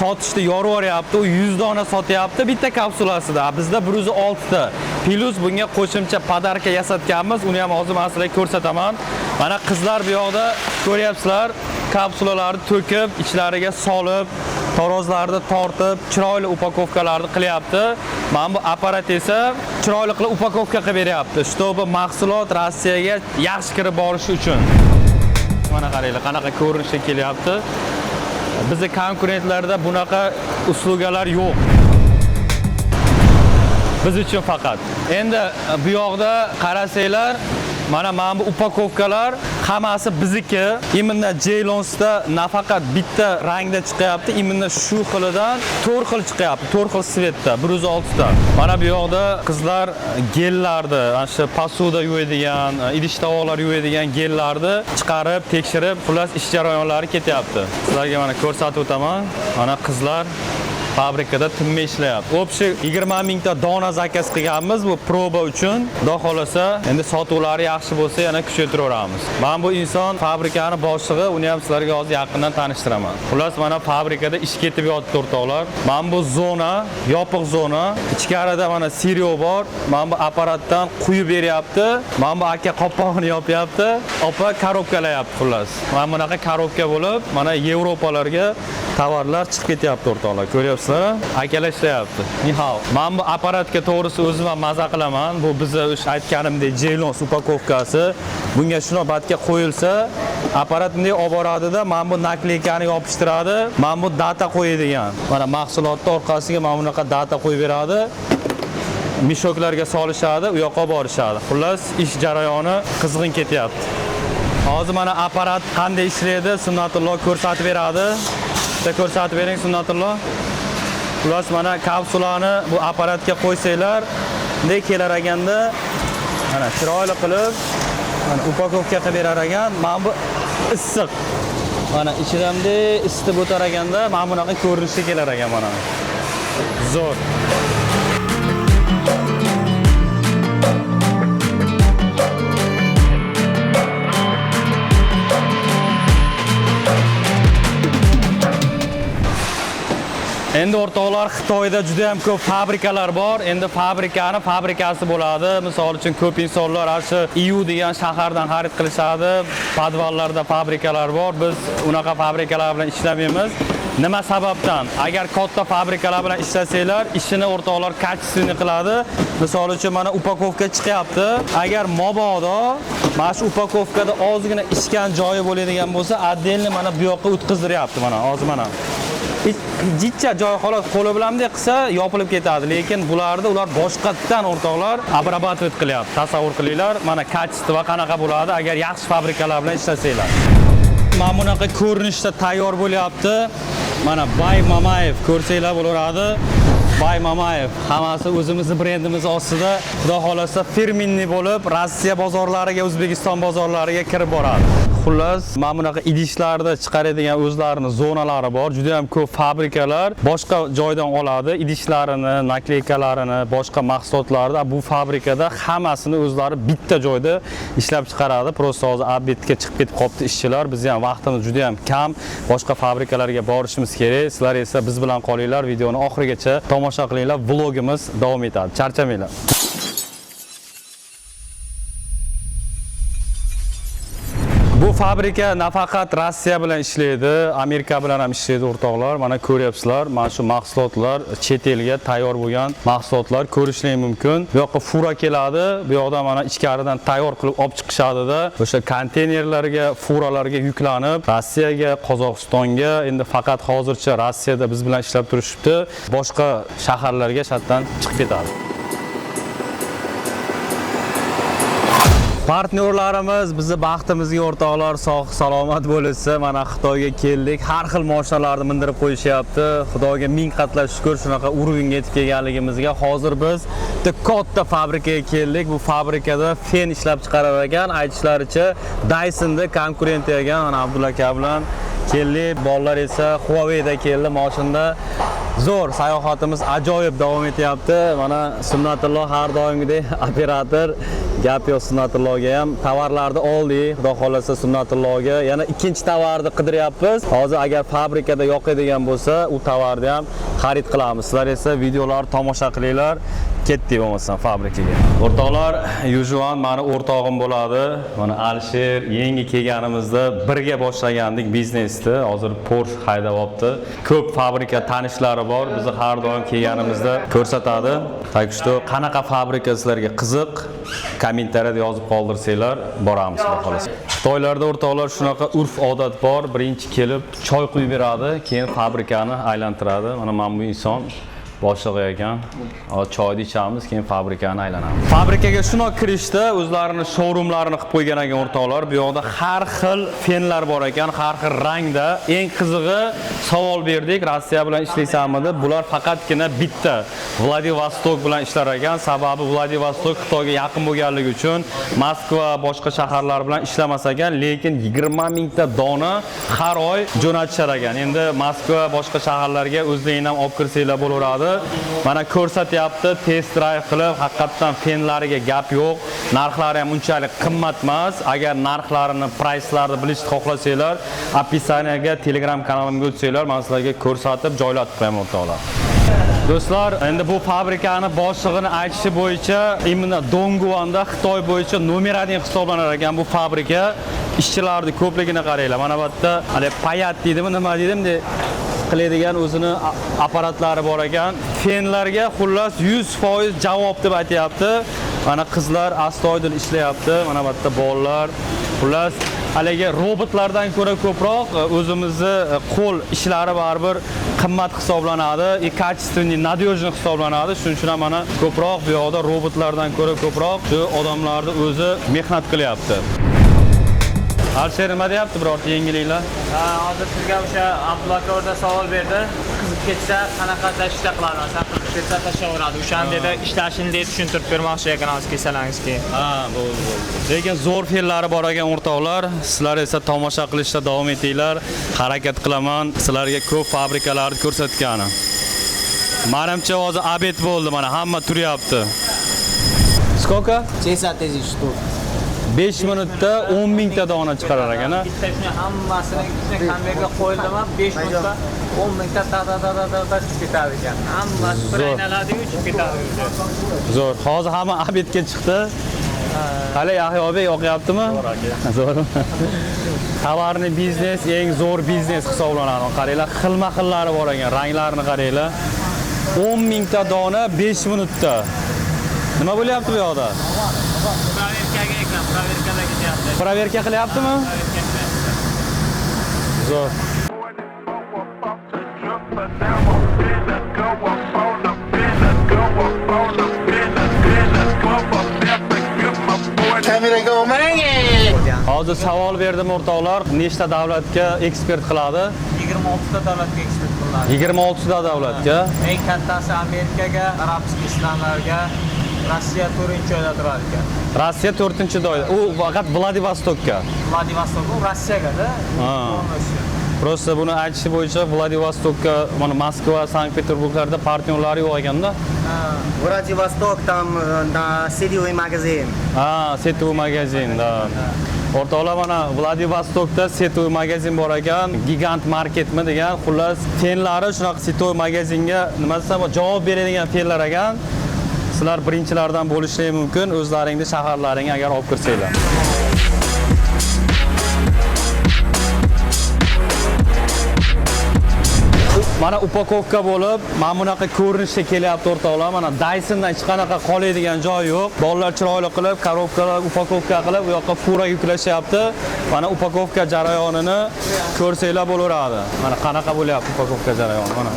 Sotishda yoryapti, u 100 dona sotyapti bitta kapsulasida. Bizda 106 ta. Plus bunga qo'shimcha podarka yasatganmiz. Uni ham hozir men sizlarga ko'rsataman. Mana qizlar bu yoqda ko'ryapsizlar, kapsulalarni to'kib, ichlariga solib, tarozlarni tortib, chiroyli upakovkalarni qilyapti. Mana bu apparat esa chiroyli qilib upakovka qilib beryapti. Чтобы mahsulot Rossiyaga yaxshi kirib borishi uchun. Mana qaranglar, qanaqa ko'rinishda kelyapti. Bizning konkurentlarda bunaqa uslugalar yo'q. Biz uchun faqat. Endi bu yoqda qarasanglar, mana bu upakovkalar hammasi bizniki. Imminda Jaylonsda nafaqat bitta rangda chiqyapti, imminda shu xilidan 4 xil chiqyapti, 4 xil svetda, 106 ta. Mana bu yoqda qizlar gellarni, ana shu posuda yuvadigan, idish-tovoqlar yuvadigan gellarni chiqarib, tekshirib, xullas ish jarayonlari ketyapti. Sizlarga mana ko'rsatib o'taman. Mana qizlar fabrikada tinmay ishlayapti. Общий 20 mingta dona zakaz qilganmiz bu proba uchun. Xudo xolasa, endi sotuvlari yaxshi bo'lsa yana kuchaytiraveramiz. Men bu inson fabrikani boshlig'i, uni ham sizlarga hozir yaqindan tanishtiraman. Xullas, mana fabrikada ish ketib yotdi o'rtoqlar. Men bu zona, yopiq zona, ichkarida mana seriyo bor. Men bu apparatdan quyib beryapti. Men bu aka qopqog'ini yopyapti. Opa korobkalayapti xullas. Mana bunaqa korobka bo'lib, mana Yevropalarga tovarlar chiqib ketyapti o'rtoqlar. Ko'ryapsizlar? Akalar ishlayapti. Nihao. Men bu apparatga to'g'risi o'zim ham maza qilaman. Bu bizga o'sha aytganimdek Jaylons upakovkasi. Bunga shuni batga qo'yilsa, apparat bunday olib boradida, men bu nakleykani yopishtiradi. Men bu data qo'yadigan. Mana mahsulotning orqasiga mana bunaqa data qo'yib beradi. Mishoklarga solishadi, u yoqqa borishadi. Xullas, ish jarayoni qizg'in ketyapti. Hozir mana apparat qanday ishlaydi, Sunnatulloh ko'rsatib beradi. Bitta ko'rsatib bering Sunnatulloh. Xullas, mana kapsulani bu apparatga qo'ysanglar, bunday kelar ekanda mana chiroyli qilib mana upakovka qilib berar ekan. Mana bu issiq. Mana ichiramda isitib o'tar ekanda, mana bunaqa ko'rinishga kelar ekan mana. Zo'r. Endi o'rtoqlar, Xitoyda juda ham ko'p fabrikalar bor. Endi fabrikasi bo'ladi. Misol uchun ko'p insonlar shu EU degan shahardan xarid qilishadi. Podvallarda fabrikalar bor. Biz unaqa fabrikalar bilan ishlamaymiz. Nima sababdan? Agar katta fabrikalar bilan ishlasanglar, ishini o'rtoqlar kачественный qiladi. Misol uchun mana upakovka chiqyapti. Agar mabodo mana shu upakovkada ozgina ishgan joyi bo'ladigan bo'lsa, отдельно mana bu yoqqa o'tkazdiryapti mana, hozir mana. Jichcha joy xolos qo'li bilan bunday qilsa yopilib ketadi, lekin bularda ular boshqatdan o'rtoqlar обрабатывать qilyapti. Tasavvur qilinglar, mana качество qanaqa bo'ladi agar yaxshi fabrikalar bilan ishlasanglar. Mana bunaqa ko'rinishda tayyor bo'lyapti. Mana Bay Mamayev ko'rsanglar bo'laveradi. Bay Mamayev hammasi o'zimizning brendimiz ostida, xudo xolasa firminniy bo'lib, Rossiya bozorlariga, O'zbekiston bozorlariga kirib boradi. Xullas, mana bunaqa idishlarda chiqaradigan o'zlarining zonalari bor. Juda ham ko'p fabrikalar boshqa joydan oladi idishlarini, nakleykalarini, boshqa mahsulotlarni. Bu fabrikada hammasini o'zlari bitta joyda ishlab chiqaradi. Prosta hozir obedga chiqib ketib qopti ishchilar. Biz ham vaqtimiz juda ham kam. Boshqa fabrikalarga borishimiz kerak. Sizlar esa biz bilan qolinglar, videoni oxirigacha tomosha qilinglar. Vlogimiz davom etadi. Charchamanglar. Bu fabrika nafaqat Rossiya bilan ishlaydi, Amerika bilan ham ishlaydi o'rtoqlar. Mana ko'ryapsizlar, mana shu mahsulotlar chet elga tayyor bo'lgan mahsulotlar ko'rishlar mumkin. Bu yoqqa fura keladi, bu yoqda mana ichkaridan tayyor qilib olib chiqishadi-da. O'sha konteynerlarga, furalarga yuklanib, Rossiyaga, Qozog'istonga, endi faqat hozircha Rossiyada biz bilan ishlab turishibdi. Boshqa shaharlarga shatdan chiqib ketadi. Partnyorlarimiz bizni baxtimizga o'rtoqlar sog' salomat bo'lsa, mana Xitoyga keldik. Har xil mashinalarni mindirib qo'yishyapti. Xudoga ming qatlab shukr shunaqa urg'unga yetib kelganligimizga. Hozir biz bitta katta fabrikaga keldik. Bu fabrikada fen ishlab chiqarar ekan. Aytishlaricha Dyson'da konkurenti ekan. Mana Abdulla aka bilan keldik. Bolalar esa Huawei'da keldi mashinada. Zo'r sayohatimiz ajoyib davom etyapti. Mana Sunnatulloh har doimgidek operator gap yo'q Sunnatullohga ham tovarlarni oldik. Xudo xolasa Sunnatullohga yana ikkinchi tovarni qidiryapmiz. Hozir agar fabrikada yoqadigan bo'lsa, u tovarni ham xarid qilamiz. Sizlar esa videolarni tomosha qilinglar. Ketdik bo'lmasam fabrikaga. O'rtoqlar, Yujuan meni o'rtog'im bo'ladi. Mana Alisher yangi kelganimizda birga boshlagandik biznesni. Hozir Porsche haydayapti. Ko'p fabrika tanishlari bor. Bizni har doim kelganimizda ko'rsatadi. Tak что qanaqa fabrika sizlarga qiziq, kommentariyada yozib qoldirsanglar, boramiz xolos. Xitoylarda o'rtoqlar shunaqa urf-odat bor. Birinchi kelib choy quyib beradi, keyin fabrikani aylantiradi. Mana men bu inson boshliq ekan. Hozir choyni ichamiz, keyin fabrikani aylanamiz. Fabrikaga shunday kirishda o'zlarining showroomlarini qilib qo'ygan ekan o'rtoqlar. Bu yoqda har xil fenlar bor ekan, har xil rangda. Eng qizig'i savol berdik, Rossiya bilan ishlaysanmi deb. Bular faqatgina bitta Vladivostok bilan ishlar ekan. Sababi Vladivostok Xitoyga yaqin bo'lganligi uchun Moskva boshqa shaharlar bilan ishlamas ekan, lekin 20 mingta dona har oy jo'natishar ekan. Endi Moskva boshqa shaharlarga o'zlaringizdan olib kirsanglar bo'laveradi. Mana ko'rsatyapti, test drive qilib, haqiqatan fenlariga gap yo'q. Narxlari ham unchalik qimmat emas. Agar narxlarini, price'larni bilishni xohlasanglar, описаниyaga Telegram kanalimga o'tsanglar, men sizlarga ko'rsatib, joylatib qo'yaman o'rtoqlar. Do'stlar, endi bu fabrikani boshlig'ining aytishi bo'yicha, imенно Dongguanda Xitoy bo'yicha nomer 1 hisoblanar ekan bu fabrika. Ishchilarning ko'pligini qaranglar. Mana bu yerda hali payat deydimi, nima deydimde qiladigan o'zini apparatlari bor ekan. Fenlarga xullas 100% javob deb aytayapti. Mana qizlar astoydil ishlayapti. Mana bu yerda bolalar xullas haligi robotlardan ko'ra ko'proq o'zimizni qo'l ishlari baribir qimmat hisoblanadi, качественный, надежный hisoblanadi. Shuning uchun ham mana ko'proq bu yoqda robotlardan ko'ra ko'proq shu odamlarning o'zi mehnat qilyapti. Alisher nima deyapti birorta yangiliklar? Hozir sizga o'sha Abdulla aka o'rda savol berdi. Qizib ketsa qanaqa tashkil qilamiz haqida. retseptlar tashlaveradi. O'shandayda ishlashini tushuntirib bermoqchi ekan hozir kelsalangizki. Ha, bo'ldi. Lekin zo'r fe'llari bor ekan o'rtoqlar. Sizlar esa tomosha qilishda davom etinglar. Harakat qilaman sizlarga ko'p fabrikalarni ko'rsatgani. Menimcha hozir obed bo'ldi, mana hamma turyapti. Skолько? 60 штук. 5 minutda 10 mingta dona chiqarar ekan. Bitta shuni hammasini konvertga qo'yildimi 5 minutda 10 mingta ta chiqib ketadi ekan. Hammasi bir aylanadi-yu chiqib ketadi. Zo'r. Hozir hamma obedga chiqdi. Qale Yahyobek o'qiyaptimi? Zo'rmi? Tovarni biznes eng zo'r biznes hisoblanadi. Qaranglar, xilma-xillari bor ekan, ranglarini qaranglar. 10 mingta dona 5 minutda. Nima bo'lyapti bu yoqda? Proverka qilyaptimi? Zo'r. Hozir savol berdim o'rtoqlar, nechta davlatga eksport qiladi? 26 ta davlatga eksport qilinadi. 26 ta davlatga. Eng kattasi Amerikaga, Arabskiy Islamlarga, Rossiya 4-oyda turar ekan. Rossiya 4-oyda. U faqat Vladivostokka. Vladivostok u Rossiyaga-da. Просто buni aytishi bo'yicha Vladivostokka, mana Moskva, Sankt-Peterburglarda partnyorlari yo'q ekanda. Vladivostok там на сетевой магазин. Сетевой magazin, da. O'rtoqlar, mana Vladivostokda seto'y magazin bor ekan, gigant marketmi degan, xullas tenlari shunaqa seto'y magazinga nima desam, javob beradigan tenlar ekan. Sizlar birinchilardan bo'lishingiz mumkin, o'zlaringni shaharlaringga agar olib kirsanglar. Mana upakovka bo'lib, mana bunaqa ko'rinishda kelyapti o'rtoqlar. Mana Dysondan hech qanaqa qoladigan joyi yo'q. Bolalar chiroyli qilib, korobkalar upakovka qilib, u yoqqa fura yuklashyapti. Mana upakovka jarayonini ko'rsanglar bo'laveradi. Mana qanaqa bo'lyapti upakovka jarayoni, mana.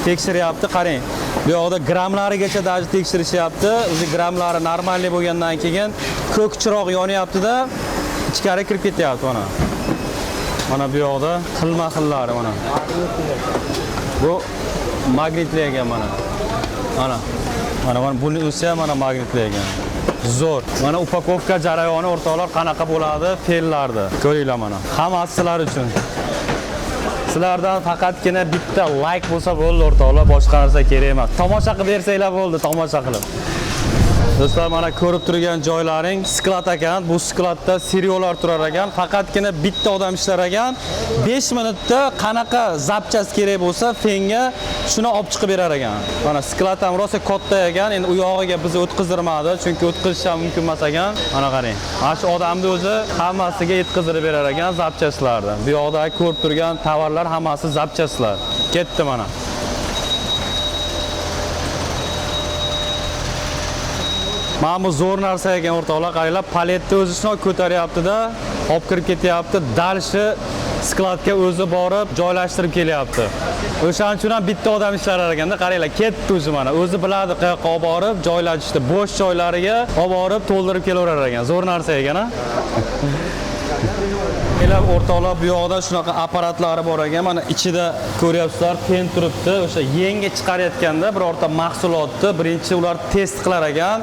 Tekshiryapti, qarang. Bu yoqda grammlarigacha даже tekshirishyapti. O'zi grammlari normal bo'lgandan keyin ko'k chiroq yonyapti-da, ichkari kirib ketyapti mana. Mana bu yoqda xilma-xillari mana. Bu magnitli ekan mana. Mana buni o'zi ham mana magnitli ekan. Zo'r. Mana upakovka jarayoni o'rtoqlar qanaqa bo'ladi fe'llarda. Ko'ringlar mana. Hammasi sizlar uchun. Sizlardan faqatgina bitta like bo'lsa bo'ldi o'rtoqlar, boshqa narsa kerak emas. Tomosha qilib bersanglar bo'ldi, tomosha qilib. Do'stlar, mana ko'rib turgan joylaring sklad ekan. Bu skladda seriolar turar ekan. Faqatgina bitta odam ishlar ekan. 5 minutda qanaqa zapchas kerak bo'lsa, fenga shuni olib chiqib berar ekan. Mana sklad ham rosa katta ekan. Endi u yog'iga bizni o'tkazdirmadi, chunki o'tkazish ham mumkin emas ekan. Mana qarang. Mana shu odamni o'zi hammasiga yetkazdirib berar ekan zapchaslarni. Bu yoqda ko'rib turgan tovarlar hammasi zapchaslar. Ketdi mana. Mana bu zo'r narsa ekan o'rtoqlar, qaranglar, paletni o'zi shunday ko'taryapti-da, olib kirib ketyapti, dalshi skladga o'zi borib joylashtirib kelyapti. O'shaning uchun ham bitta odam ishlarar ekanda, qaranglar, ketdi o'zi mana. O'zi biladi qayoqqa olib borib joylashtirishni, bo'sh joylariga olib borib to'ldirib kelaverar ekan. Zo'r narsa ekan-a? O'rtoqlar, bu yoqda shunaqa apparatlari bor ekan. Mana ichida ko'ryapsizlar, pen turibdi. O'sha yangi chiqarayotganda birorta mahsulotni birinchi ular test qilar ekan.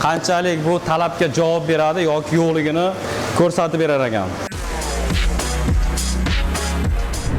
Qanchalik bu talabga javob beradi yoki yo'qligini ko'rsatib berar ekan.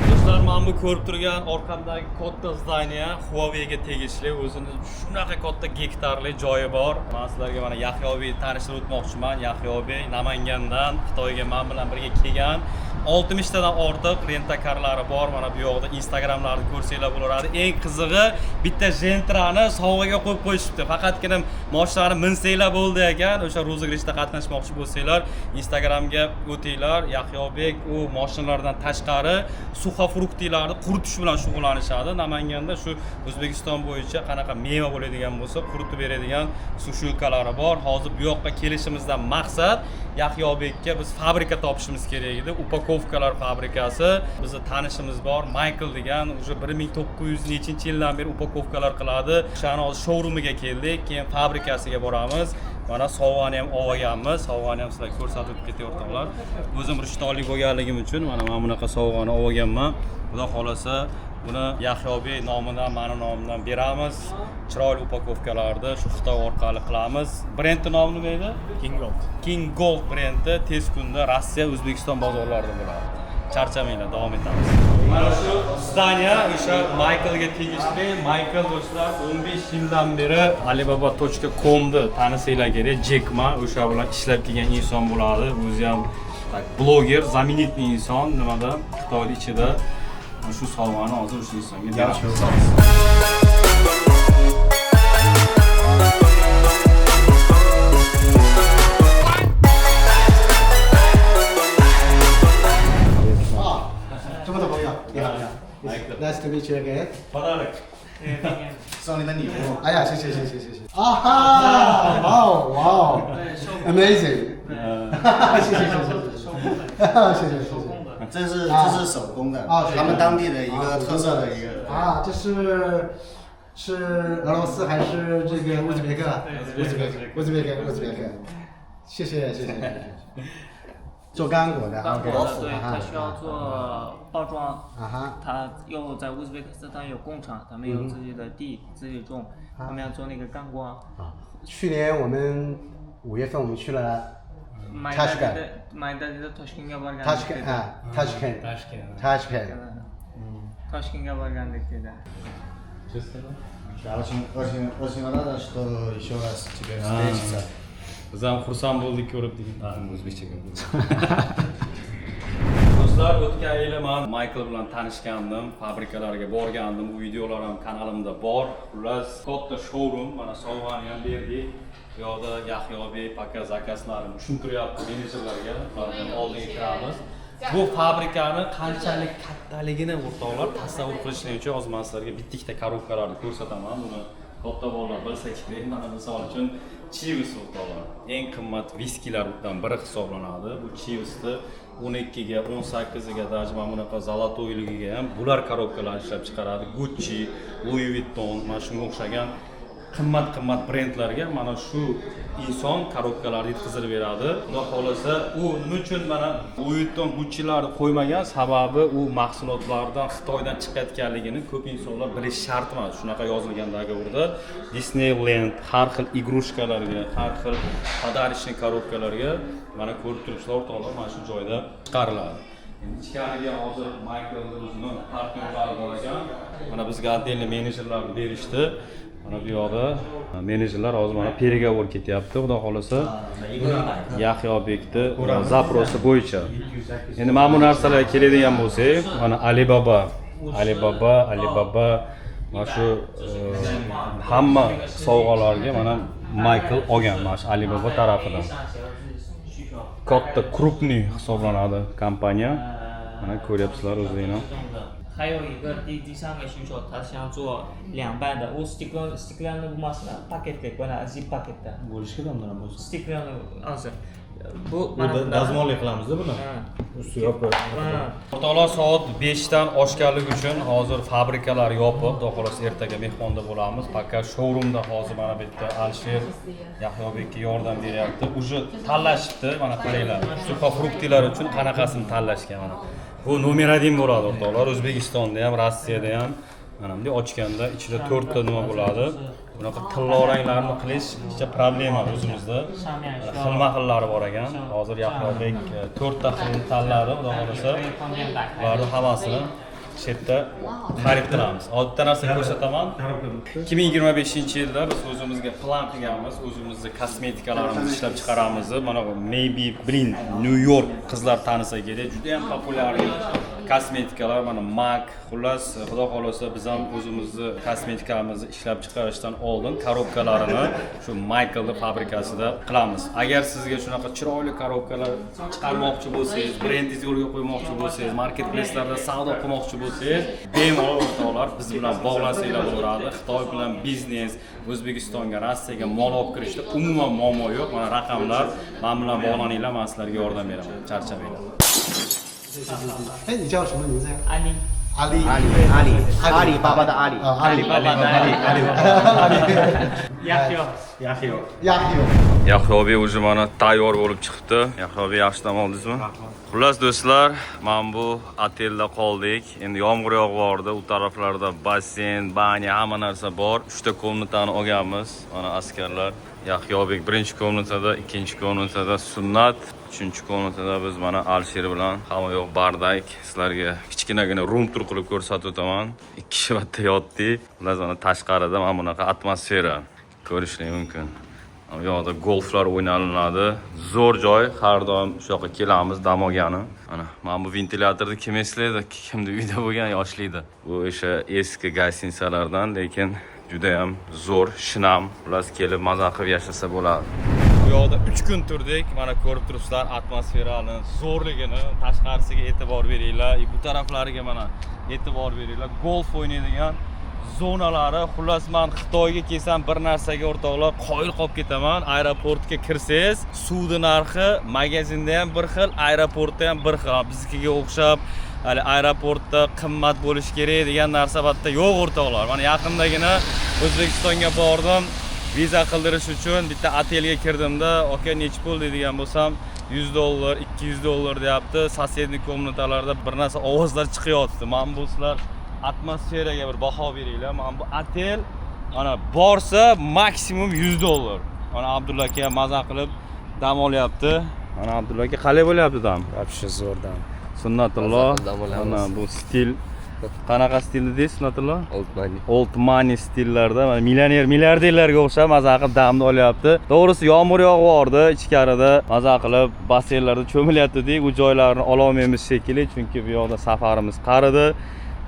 Do'stlar, mana bu ko'rib turgan orqamdagi katta zdaniya Huawei'ga tegishli, o'zini shunaqa katta gektarli joyi bor. Men sizlarga mana Yahyobekni tanishtirib o'tmoqchiman. Yahyobek Namangandan Xitoyga men bilan birga kelgan. 60 tadan ortiq rentakarlari bor. Mana bu yoqda Instagramlarni ko'rsanglar bo'laveradi. Eng qizig'i, bitta Gentrani sovg'aga qo'yib qo'yishibdi. Faqatgina moshinani minsanglar bo'ldi ekan. O'sha rozыгрышda qatnashmoqchi bo'lsanglar, Instagramga o'tinglar. Yahyobek u mashinalardan tashqari suxofruktlarni quritish bilan shug'ullanishadi. Namanganda shu O'zbekiston bo'yicha qanaqa meva bo'ladigan bo'lsa, quritib beradigan sushilkalari bor. Hozir bu yoqqa kelishimizdan maqsad Yahyobekka biz fabrika topishimiz kerak edi. Upakovkalar fabrikasi. Bizning tanishimiz bor, Michael degan, o'sha 1900-yildan beri upakovkalar qiladi. O'shani hozir showroomiga keldik, keyin fabrikasiga boramiz. Mana sovg'ani ham olganmiz. Sovg'ani ham sizlarga ko'rsatib o'rtoqlar. O'zim rishtonlik bo'lganligim uchun mana bunaqa sovg'ani olganman. Xudo xolasa Buni Yahyobek nomidan, mani nomimdan beramiz. Chiroyli upakovkalarda shu Xitoy orqali qilamiz. Brendning nomi nima edi? King Gold brendi tez kunda Rossiya, O'zbekiston bozorlarida bo'ladi. Charchamanglar, davom etamiz. Mana shu zdaniya o'sha Michaelga tegishli. Michael do'stlar 15 yildan beri alibaba.com'ni tanisanglar kerak. Jack Ma o'sha bilan ishlab kelgan inson bo'ladi. O'zi ham bloger, знаменитый inson nimada Xitoy ichida shu sovg'ani hozir o'sha insonga beramiz. Nice to meet you again. Pодарок. 送你的礼物。哎呀，谢谢。啊哈！哇哦 ，amazing！ 谢谢。这是手工的，他们当地的一个特色的一个。啊，这是俄罗斯还是这个乌兹别克？乌兹别克。谢谢。做干果的，OK。对，它需要做包装。它又在乌兹别克斯坦有工厂，他们有自己的地，自己种，他们要做那个干果。去年我们5月份我们去了 Tashkent。Maydada Toshkentga borgandik. Tashkent。Toshkentga borgandik dedi. Очень рада, что еще раз теперь встретиться. Biz ham xursand bo'ldik ko'rib degan o'zbekcha do'stlar, o'tgan yili men Michael bilan tanishgandim, fabrikalarga borgandim, bu videolar ham kanalimda bor. Xullas, katta showroom, mana sovg'ani ham berdik. Bu yoqda Yahyobek aka zakazlarini tushuntiryapti menejerlarga, ulardan oldinga kiramiz. Bu fabrikani qanchalik kattaligini o'rtoqlar tasavvur qilishingiz uchun hozir men sizlarga bitta korobkalarni ko'rsataman. Buni katta bolalar bilsa kerak. Mana misol uchun Chivas o'rtoqlar eng qimmat viskilardan biri hisoblanadi. Bu Chivasni 12 ga 18 ga даже mana bunaqa zolotoyligiga ham bular korobkalarni ishlab chiqaradi. Gucci, Louis Vuitton, mana shunga o'xshagan qimmat brendlarga mana shu inson korobkalarni yetkazib beradi. Xudo xolasa, u nima uchun mana Louis Vuitton, Gucci'larni qo'ymagan sababi u mahsulotlardan Xitoydan chiqayotganligini ko'p insonlar bilish shart emas. Shunaqa yozilgandagi o'rda Disneyland har xil igrushkalarga, har xil podarishni korobkalarga mana ko'rib turibsizlar o'rtoqlar, mana shu joyda chiqariladi. Ichkariga hozir Michael o'zining partnerlari bor ekan. Mana bizga отдельный menejerlarni berishdi. Mana bu yoqda menejerlar hozir mana переговор ketyapti. Xudo xolasa Yahyobekni zaprosi bo'yicha. Endi mana bu narsalarga keladigan bo'lsak, mana Alibaba. Mana shu hamma sovg'alarga mana Michael olgan, mana shu Alibaba tarafidan. Katta крупный hisoblanadi kompaniya. Mana ko'ryapsizlar o'zingizlar. 还有一个第三个需求，他想做2半的，我 стеклянный бумажный пакет给关了，zip paket的。стеклянный hozir. Bu dazmollik qilamiz-da buni. Usti yopib. O'rtoqlar, soat 5 dan oshganligi uchun hozir fabrikalar yopiq. Xudo xolasa ertaga mehmonda bo'lamiz. Faqat showroomda hozir mana bu yerda Alisher Yahyobekka yordam beryapti. Uje tanlashibdi, mana qaranglar. Suxofruktilar uchun qanaqasini tanlashgan mana. Bu nomer 1 bo'ladi o'rtoqlar. O'zbekistonda ham, Rossiyada ham mana bunday ochganda ichida 4 ta nima bo'ladi. Bunaqa tillaranglarni qilish ichida problema o'zimizda. Xilma-xillari bor ekan. Hozir Yahyobek 4 ta xilni tanladi, xudo xolasa. Ularni hammasini shu yerda xarid qilamiz. Oltita narsa ko'rsataman. 2025-yilda biz o'zimizga plan qilganmiz, o'zimizning kosmetikalarimizni ishlab chiqaramiz. Mana bu Maybelline New York qizlar tanisa kerak, juda ham populyar kosmetikalar, mana MAC, xullas, xudo xolasa biz ham o'zimizni kosmetikamizni ishlab chiqarishdan oldin korobkalarini shu Michaelning fabrikasida qilamiz. Agar sizga shunaqa chiroyli korobkalar chiqarmoqchi bo'lsangiz, brendingizni yo'lga qo'ymoqchi bo'lsangiz, marketplacelarda savdo qilmoqchi bo'lsangiz, bemalol o'rtoqlar biz bilan bog'lansanglar bo'laveradi. Xitoy bilan biznes, O'zbekistonga, Rossiyaga mol olib kirishda umuman muammo yo'q. Mana raqamlar, men bilan bog'laninglar, men sizlarga yordam beraman. Charchamanglar. 哎，你叫什么名字呀？阿里巴巴的阿里。Yahyo. Yahyobiy уже mana tayyor bo'lib chiqibdi. Yahyobiy yaxshi dam oldingizmi? Xullas do'stlar, mana bu otelda qoldik. Endi yomg'ir yog'vordi, u taraflarda basseyn, banya, hamma narsa bor. 3 ta komnatani olganmiz. Mana askarlar. Yahyobek birinchi komnatada, ikkinchi komnatada Sunnat, uchinchi komnatada biz mana Alisher bilan hamma yo'q bardak. Sizlarga kichkinagina room tur qilib ko'rsatib o'taman. 2 qavatda yotdik. Xullas mana tashqarida mana bunaqa atmosfera ko'rishlik mumkin. Bu yoqda golflar o'ynalinadi. Zo'r joy, har doim shu yoqqa kelamiz dam olgani. Mana bu ventilyatorni kim eslaydi? Kimda uyda bo'lgan yoshlikda. Bu o'sha eski gostinitsalardan, lekin juda ham zo'r, shinam. Ular kelib maza qilib yashasa bo'ladi. Bu yoqda 3 kun turdik. Mana ko'rib turibsizlar atmosferani, zo'rligini, tashqarisiga e'tibor beringlar. Bu taraflariga mana e'tibor beringlar. Golf o'ynaydigan zonalari. Xullas men Xitoyga kelsam bir narsaga o'rtoqlar qoyil qolib ketaman. Aeroportga kirsangiz, suvning narxi magazinda ham bir xil, aeroportda ham bir xil. Biznikiga o'xshab hali aeroportda qimmat bo'lish kerak degan narsa batda yo'q o'rtoqlar. Mana yaqindagina O'zbekistonga bordim. Viza qildirish uchun bitta otelga kirdimda, aka nechta pul deydigan bo'lsam, $100, $200 deyapti. Sosednik komnatalarda bir narsa ovozlar chiqyapti. Men bu sizlar atmosferaga bir baho beringlar. Mana bu otel ana borsa maksimum $100. Mana Abdulla aka maza qilib dam olyapti. Mana Abdulla aka qalay bo'lyapti dam? Вообще zo'rdan. Sunnatulloh. Mana bu stil. Qanaqa stil dedingiz, Sunnatulloh? Old money stillarda, mana millioner, milliarderlarga o'xshab maza qilib damni olyapti. To'g'risi yomg'ir yog'vordi, ichkarida maza qilib basseynlarda cho'milyapti-dik. U joylarni ola olmaymiz shekilli, chunki bu yoqda safarimiz qaridi.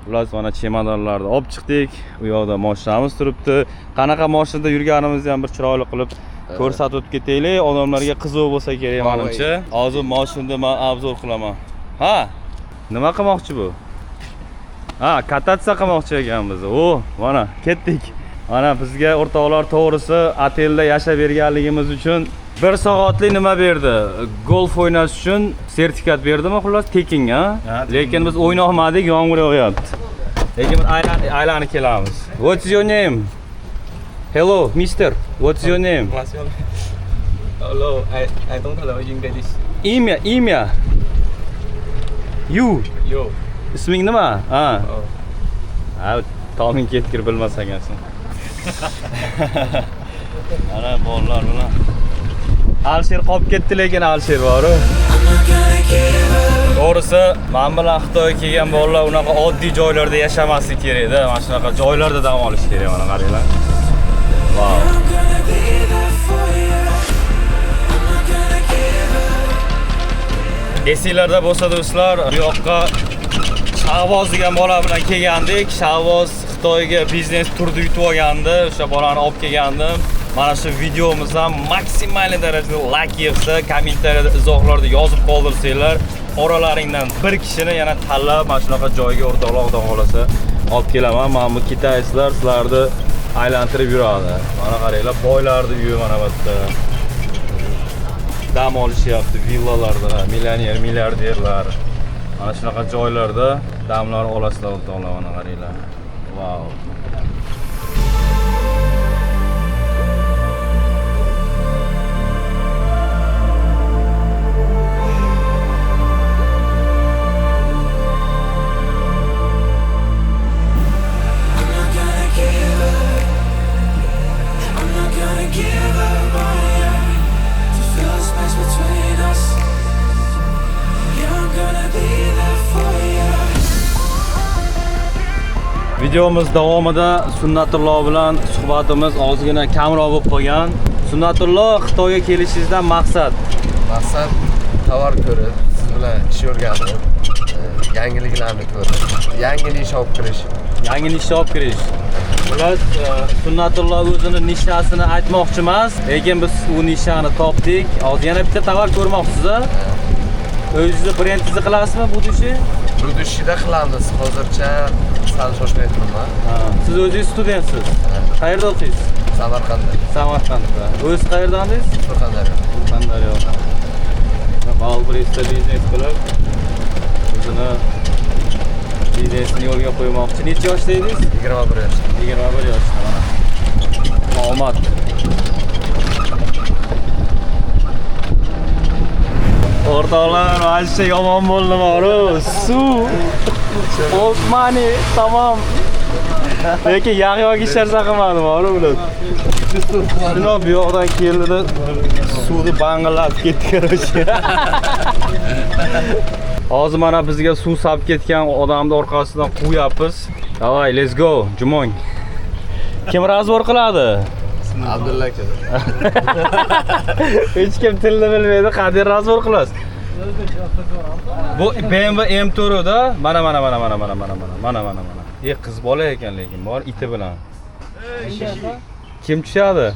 Ular mana chemadonlarni olib chiqdik. U yoqda mashinamiz turibdi. Qanaqa mashinada yurganimizni ham bir chiroyli qilib ko'rsatib o'tib ketaylik. Odamlarga qiziq bo'lsa kerak menimcha. Hozir mashinada men obzor qilaman. Ha? Nima qilmoqchi bu? Ha, katatsiya qilmoqchi ekanmiz. Mana ketdik. Mana bizga o'rtoqlar to'g'risi otelda yashab berganligimiz uchun 1 soatlik nima berdi? Golf o'ynash uchun sertifikat berdimi xullas tekin, ha? Lekin biz o'yna olmadik, yomg'ir yog'yapti. Lekin biz aylanib kelamiz. What's your name? Hello, mister. What's your name? Hello, I don't know English. Imya. You. Yo. Isming nima? Ha. Ha, toming ketkir bilmas ekansan. Ana bolalar bilan. Alisher qolib ketdi, lekin Alisher bor-ku. To'g'risi, men bilan Xitoyga kelgan bolalar unaqa oddiy joylarda yashamaslik kerak-da. Mana shunaqa joylarda dam olish kerak, mana qaranglar. Wow. Esinglarda bo'lsa do'stlar, bu yoqqa Shahvoz degan bola bilan kelgandik. Shahvoz Xitoyga biznes turda yutib olgandi. O'sha bolani olib kelgandim. Mana shu videomiz ham maksimal darajada like yig'sa, kommentariyada izohlarda yozib qoldirsanglar, oralaringdan bir kishini yana tanlab mana shunaqa joyga o'rtoqlar xudo xolasa olib kelaman. Mana bu kitayslar sizlarni aylantirib yuradi. Mana qaranglar, boylarning uyi mana bu yerda. Dam olishyapti villalarda, millioner, milliarderlar. Mana shunaqa joylarda damlar olasizlar o'rtoqlar, mana qaranglar. Wow. Videomiz davomida Sunnatulloh bilan suhbatimiz ozgina kamroq bo'lib qolgan. Sunnatulloh, Xitoyga kelishingizdan maqsad? Maqsad tovar ko'rib, siz bilan ish o'rganib, yangiliklarni ko'rib, yangi nish olib kirish. Yangi nish olib kirish. Ular Sunnatulloh o'zining nishasini aytmoqchi emas, lekin biz u nishani topdik. Hozir yana bitta tovar ko'rmoqsiz-a? O'zingizni brendingizni qilasizmi bu dushi? Bu dushida qilamiz. Hozircha sal shoshmay turibman. Siz o'zingiz studentsiz. Qayerda o'qiysiz? Samarqandda. Samarqandda. O'zingiz qayerdandingiz? Surxondaryo. Surxondaryo. Balbrista biznes qilib o'zini biznesini yo'lga qo'ymoqchi. Necha yoshda edingiz? 21 yoshda. 21 yoshda. Omad. O'rtoqlar, mana shu yomon bo'ldi moru. Suv. Old money, tamom. Lekin yog' ishlasa qilmadi moru ular. Shuna bu yoqdan keldi, suvni bang'ilab ketdi короче. Hozir mana bizga suv solib ketgan odamni orqasidan quyapmiz. Davay, let's go. Jumong. Kim razbor qiladi? Abdulla aka. Hech kim tilni bilmaydi, qanday razbor qilasiz? Bu BMW M4 da. Mana. Qiz bola ekan lekin, bor iti bilan. Kim tushadi?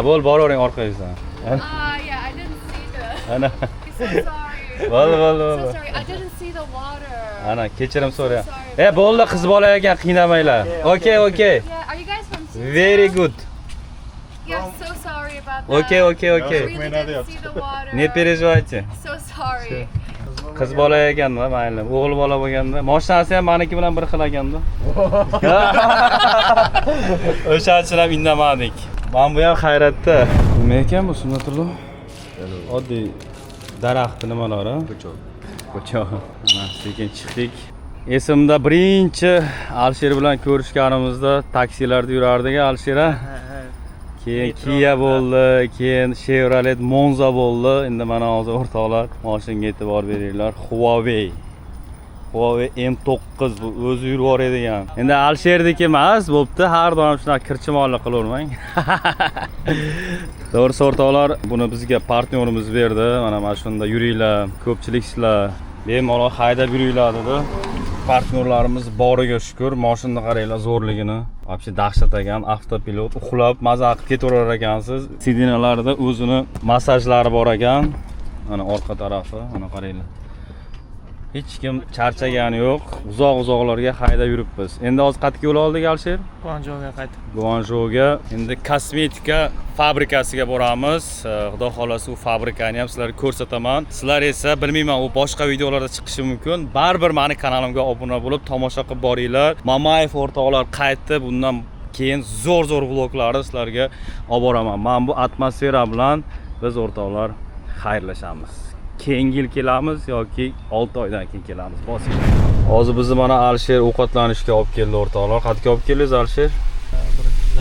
Bo'l, boravering orqangizdan. Yeah, I didn't see the. Ana. So sorry. Bo'ldi. So sorry, I didn't see the water. Ana, kechirim so'rayman. Bo'ldi, qiz bola ekan, qiynamanglar. Okay. Yeah, are you guys from Sudan? Very good. Yeah, so sorry about that. Okay. I really didn't see the water. Ne переживайте. So sorry. Qiz bola ekanda, mayli. O'g'il bola bo'lganda, mashinasi ham meniki bilan bir xil ekanda. O'sha uchun ham indamadik. Mana bu ham hayratda. Nima ekan bu Sunnatullo? Oddiy daraxt nimalari? Ko'cha. Mana sekin chiqdik. Esimda birinchi Alisher bilan ko'rishganimizda taksilarda yurardik Alishera. Keyin Kia bo'ldi, keyin Chevrolet Monza bo'ldi. Endi mana hozir o'rtoqlar mashinaga e'tibor beringlar. Huawei M9 bu o'zi yurib boradigan. Endi Alisherdiki emas, bo'pti. Har doim shunaqa kirchimoqlik qilavermang. To'g'risi o'rtoqlar, buni bizga partnyorimiz berdi. Mana shunda yuringlar, ko'pchilik sizlar bemalol haydab yuringlar dedi. Partnyorlarimiz boriga shukr. Mashinani qaranglar zo'rligini. Вообще dahshat ekan, avtopilot uxlab maza qilib ketaverar ekansiz. Sidinalarda o'zini massajlari bor ekan. Mana orqa tarafi, mana qaranglar. Hech kim charchagani yo'q. Uzoq-uzoqlarga haydab yuribmiz. Endi hozir qayerga yo'l oldik Alishir? Guanzhouga qaytib. Guanzhouga. Endi kosmetika fabrikasiga boramiz. Xudo xolasa u fabrikani ham sizlarga ko'rsataman. Sizlar esa bilmayman, u boshqa videolarda chiqishi mumkin. Baribir meni kanalimga obuna bo'lib tomosha qilib boringlar. Mamayev o'rtoqlar qaytdi. Bundan keyin zo'r vloglarni sizlarga olib boraman. Men bu atmosfera bilan biz o'rtoqlar xayrlashamiz. Keyingi yil kelamiz yoki 6 oydan keyin kelamiz. Bosing. Hozir bizni mana Alisher ovqatlanishga olib keldi o'rtoqlar. Qayerga olib keldingiz Alisher?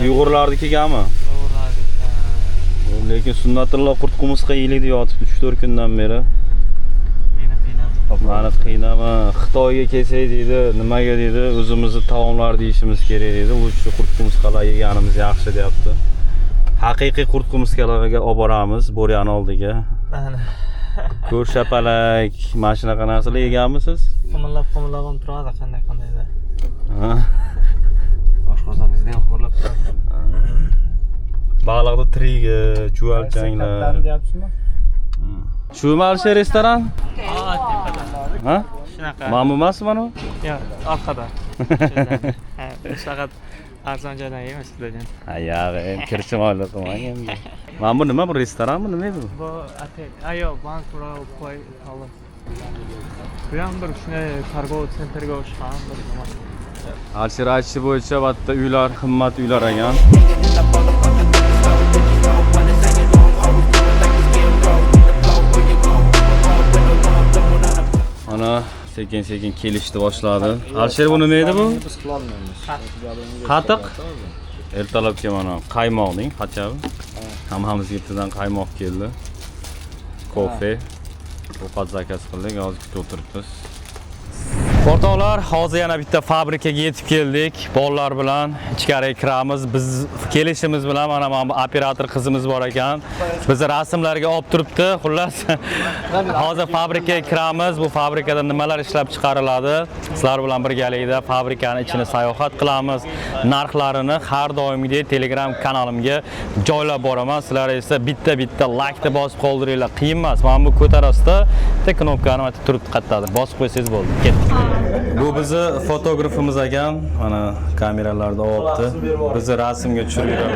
Uyg'urlarni kelganmi? Lekin Sunnatullo qurtqumushqa yilida yotibdi 3-4 kundan beri. Meni qiynama. Xitoyga kelsak deydi, nimaga deydi, o'zimizni taomlar deyishimiz kerak deydi. U shu qurtqumushqalar yeganimiz yaxshi deyapti. Haqiqiy qurtqumushqalarga olib boramiz, Bo'riyani oldiga. Mana. Ko'rshapalak, mana shunaqa narsalar yeganmisiz? Qimillab turadi qanday-qandayda. Ha. Oshqozoningizda ham xo'rlab turadi. Baliqni trigi, chuvalchanglar. Shumi Alisher restoran? Ha? Shunaqa. Mana bu emasmi mana? Yo'q, orqada. Faqat arzon joydan emas sizlardan. Ha, yo'q, kirishim oldi qilmang endi. Mana bu nima, bu restoranmi, nima edi bu? Bu otel. Ayo, bank poy holi. Bu ham bir shunday торговый sentrga o'xshagan bir nima. Alisher aytishi bo'yicha bu yerda uylar qimmat uylar ekan. Mana sekin kelishdi boshladi. Alisher bu nima edi bu? Qatiq. Ertalabga mana qaymoqning xachavi. Hammamizga bittadan qaymoq keldi. Kofe. Ovqat zakaz qildik, hozir kutib o'tiribmiz. O'rtoqlar, hozir yana bitta fabrikaga yetib keldik. Bolalar bilan ichkariga kiramiz. Biz kelishimiz bilan mana bu operator qizimiz bor ekan. Bizni rasmlarga olib turibdi. Xullas, hozir fabrikaga kiramiz. Bu fabrikada nimalar ishlab chiqariladi? Sizlar bilan birgalikda fabrikani ichini sayohat qilamiz. Narxlarini har doimgidek Telegram kanalimga joylab boraman. Sizlar esa bitta like-ni bosib qoldiringlar. Qiyin emas. Mana bu ko'tarasida bitta knopkani mana turibdi qayerdadir. Bosib qo'ysangiz bo'ldi. Ketdik. Bu bizni fotografimiz ekan. Mana kameralarda olibdi. Bizni rasmga tushirgan.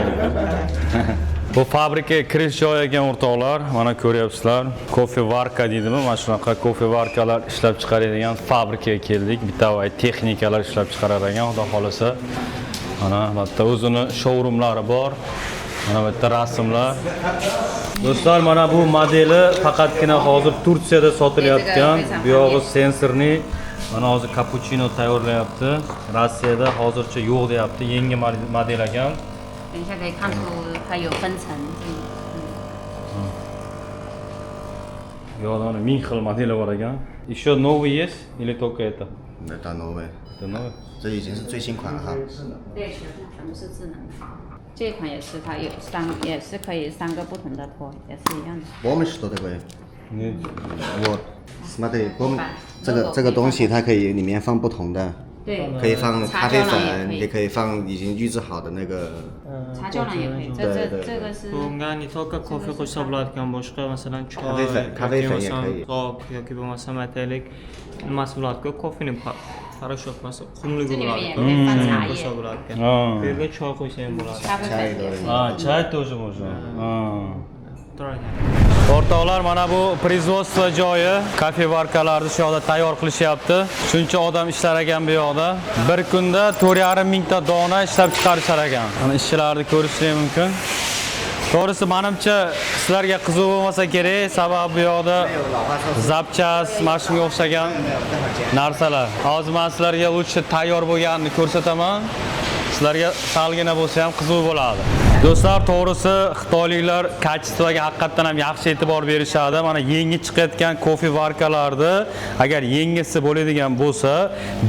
Bu fabrikaga kirish joyi ekan o'rtoqlar. Mana ko'ryapsizlar. Kofe varka deydimi? Mana shunaqa kofe varkalar ishlab chiqaradigan fabrikaga keldik. Bitta voy texnikalar ishlab chiqarar ekan, xudo xolasa. Mana bu yerda o'zini showroomlari bor. Mana bu yerda rasmlar. Do'stlar, mana bu modeli faqatgina hozir Turkiyada sotilayotgan. Bu yog'i sensorli. Mana hozir cappuccino tayyorlayapti. Rossiyada hozircha yo'q deyapti. Yangi model ekan. 等一下可以看出它有分层。 Yo'q, ming xil modeli bor ekan. Еще новый есть или только это? Это новое， Это новый. 这已经是最新款了哈。对，全部是智能的。这一款也是，它也是可以3个不同的托，也是一样的。我们что такое？ Не. вот смотри，我们这个东西它可以里面放不同的，对，可以放咖啡茶胶囊也可粉，以也可以放已经预制好的那个。茶胶囊也可以，这个是。 Bunga не только kofe qo'shsa bo'ladigan boshqa masalan choy Kafe fen yoki soq yoki bo'lmasa matalik nimasi bo'ladi-ku, kofening parashok masa qumligi bo'ladi. Qo'shsa bo'ladi ekan. Bu yerga choy qo'ysa ham bo'ladi. Чай тоже можно. O'rtoqlar, mana bu производство joyi, kafe varkalarni shu yoqda tayyor qilishyapti. Shuncha odam ishlar ekan bu yoqda. Bir kunda 4,5 mingta dona ishlab chiqarishar ekan. Mana ishchilarni ko'rishingiz mumkin. To'g'risi, menimcha sizlarga qiziq bo'lmasa kerak, sababi bu yoqda zapchas, mana shunga o'xshagan narsalar. Hozir men sizlarga lutchi tayyor bo'lganini ko'rsataman. Sizlarga salgina bo'lsa ham qiziq bo'ladi. Do'stlar, to'g'risi Xitoyliklar kачествоga haqiqatan ham yaxshi e'tibor berishadi. Mana yangi chiqayotgan kofe varkalarni agar yangisi bo'ladigan bo'lsa,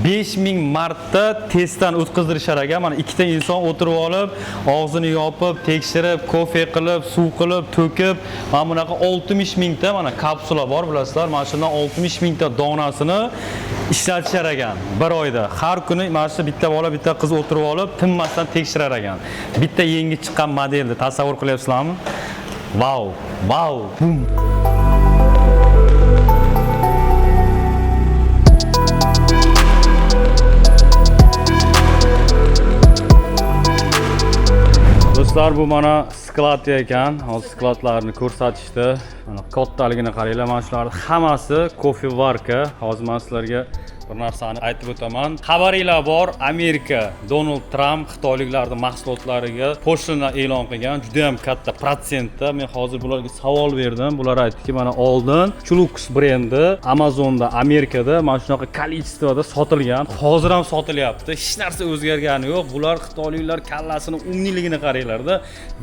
5000 marta testdan o'tkazdirishar ekan. Mana ikkita inson o'tirib olib, og'zini yopib, tekshirib, kofe qilib, suv qilib, to'kib, mana bunaqa 60 mingta mana kapsula bor, bilasizlar. Mana shundan 60 mingta donasini ishlatishar ekan bir oyda. Har kuni mana shu bitta bola, bitta qiz o'tirib olib, tinmasdan tekshirar ekan. Bitta yangi chiqqan modelni tasavvur qilyapsizlarmi? Vau, vau, bum. Do'stlar, bu mana sklad ekan. Hozir skladlarni ko'rsatishdi. Mana kattaligini qaranglar. Mana shularning hammasi kofe varka. Hozir men sizlarga bir narsani aytib o'taman. Xabaringlar bor, Amerika Donald Trump xitoyliklarning mahsulotlariga po'stina e'lon qilgan. Juda ham katta protsentda. Men hozir bularga savol berdim. Bular aytdiki, mana oldin Chulux brendi Amazonda, Amerikada mana shunaqa kolичествоda sotilgan. Hozir ham sotilyapti. Hech narsa o'zgargani yo'q. Bular xitoyliklar kallasini umniligini qaranglarda.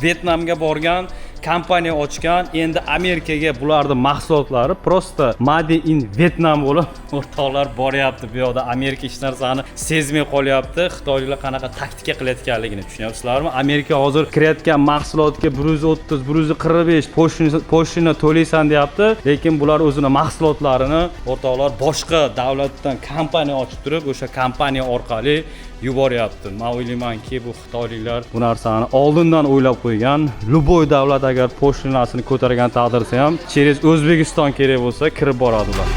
Vyetnamga borgan, kompaniya ochgan. Endi Amerikaga bularning mahsulotlari prosta made in Vietnam bo'lib, o'rtoqlar boryapti. Bu yoqda Amerika hech narsani sezmay qolyapti. Xitoyliklar qanaqa taktika qilayotganligini tushunyapsizlarmi? Amerika hozir kirayotgan mahsulotga 130, 145 po'stina to'laysan deyapti, lekin bular o'zining mahsulotlarini o'rtoqlar boshqa davlatdan kompaniya ochib turib, o'sha kompaniya orqali yuboryapti. Men o'ylaymanki, bu xitoyliklar bu narsani oldindan o'ylab qo'ygan. Любой davlat agar po'stinasini ko'targan taqdirda ham, через O'zbekiston kerak bo'lsa kirib boradilar.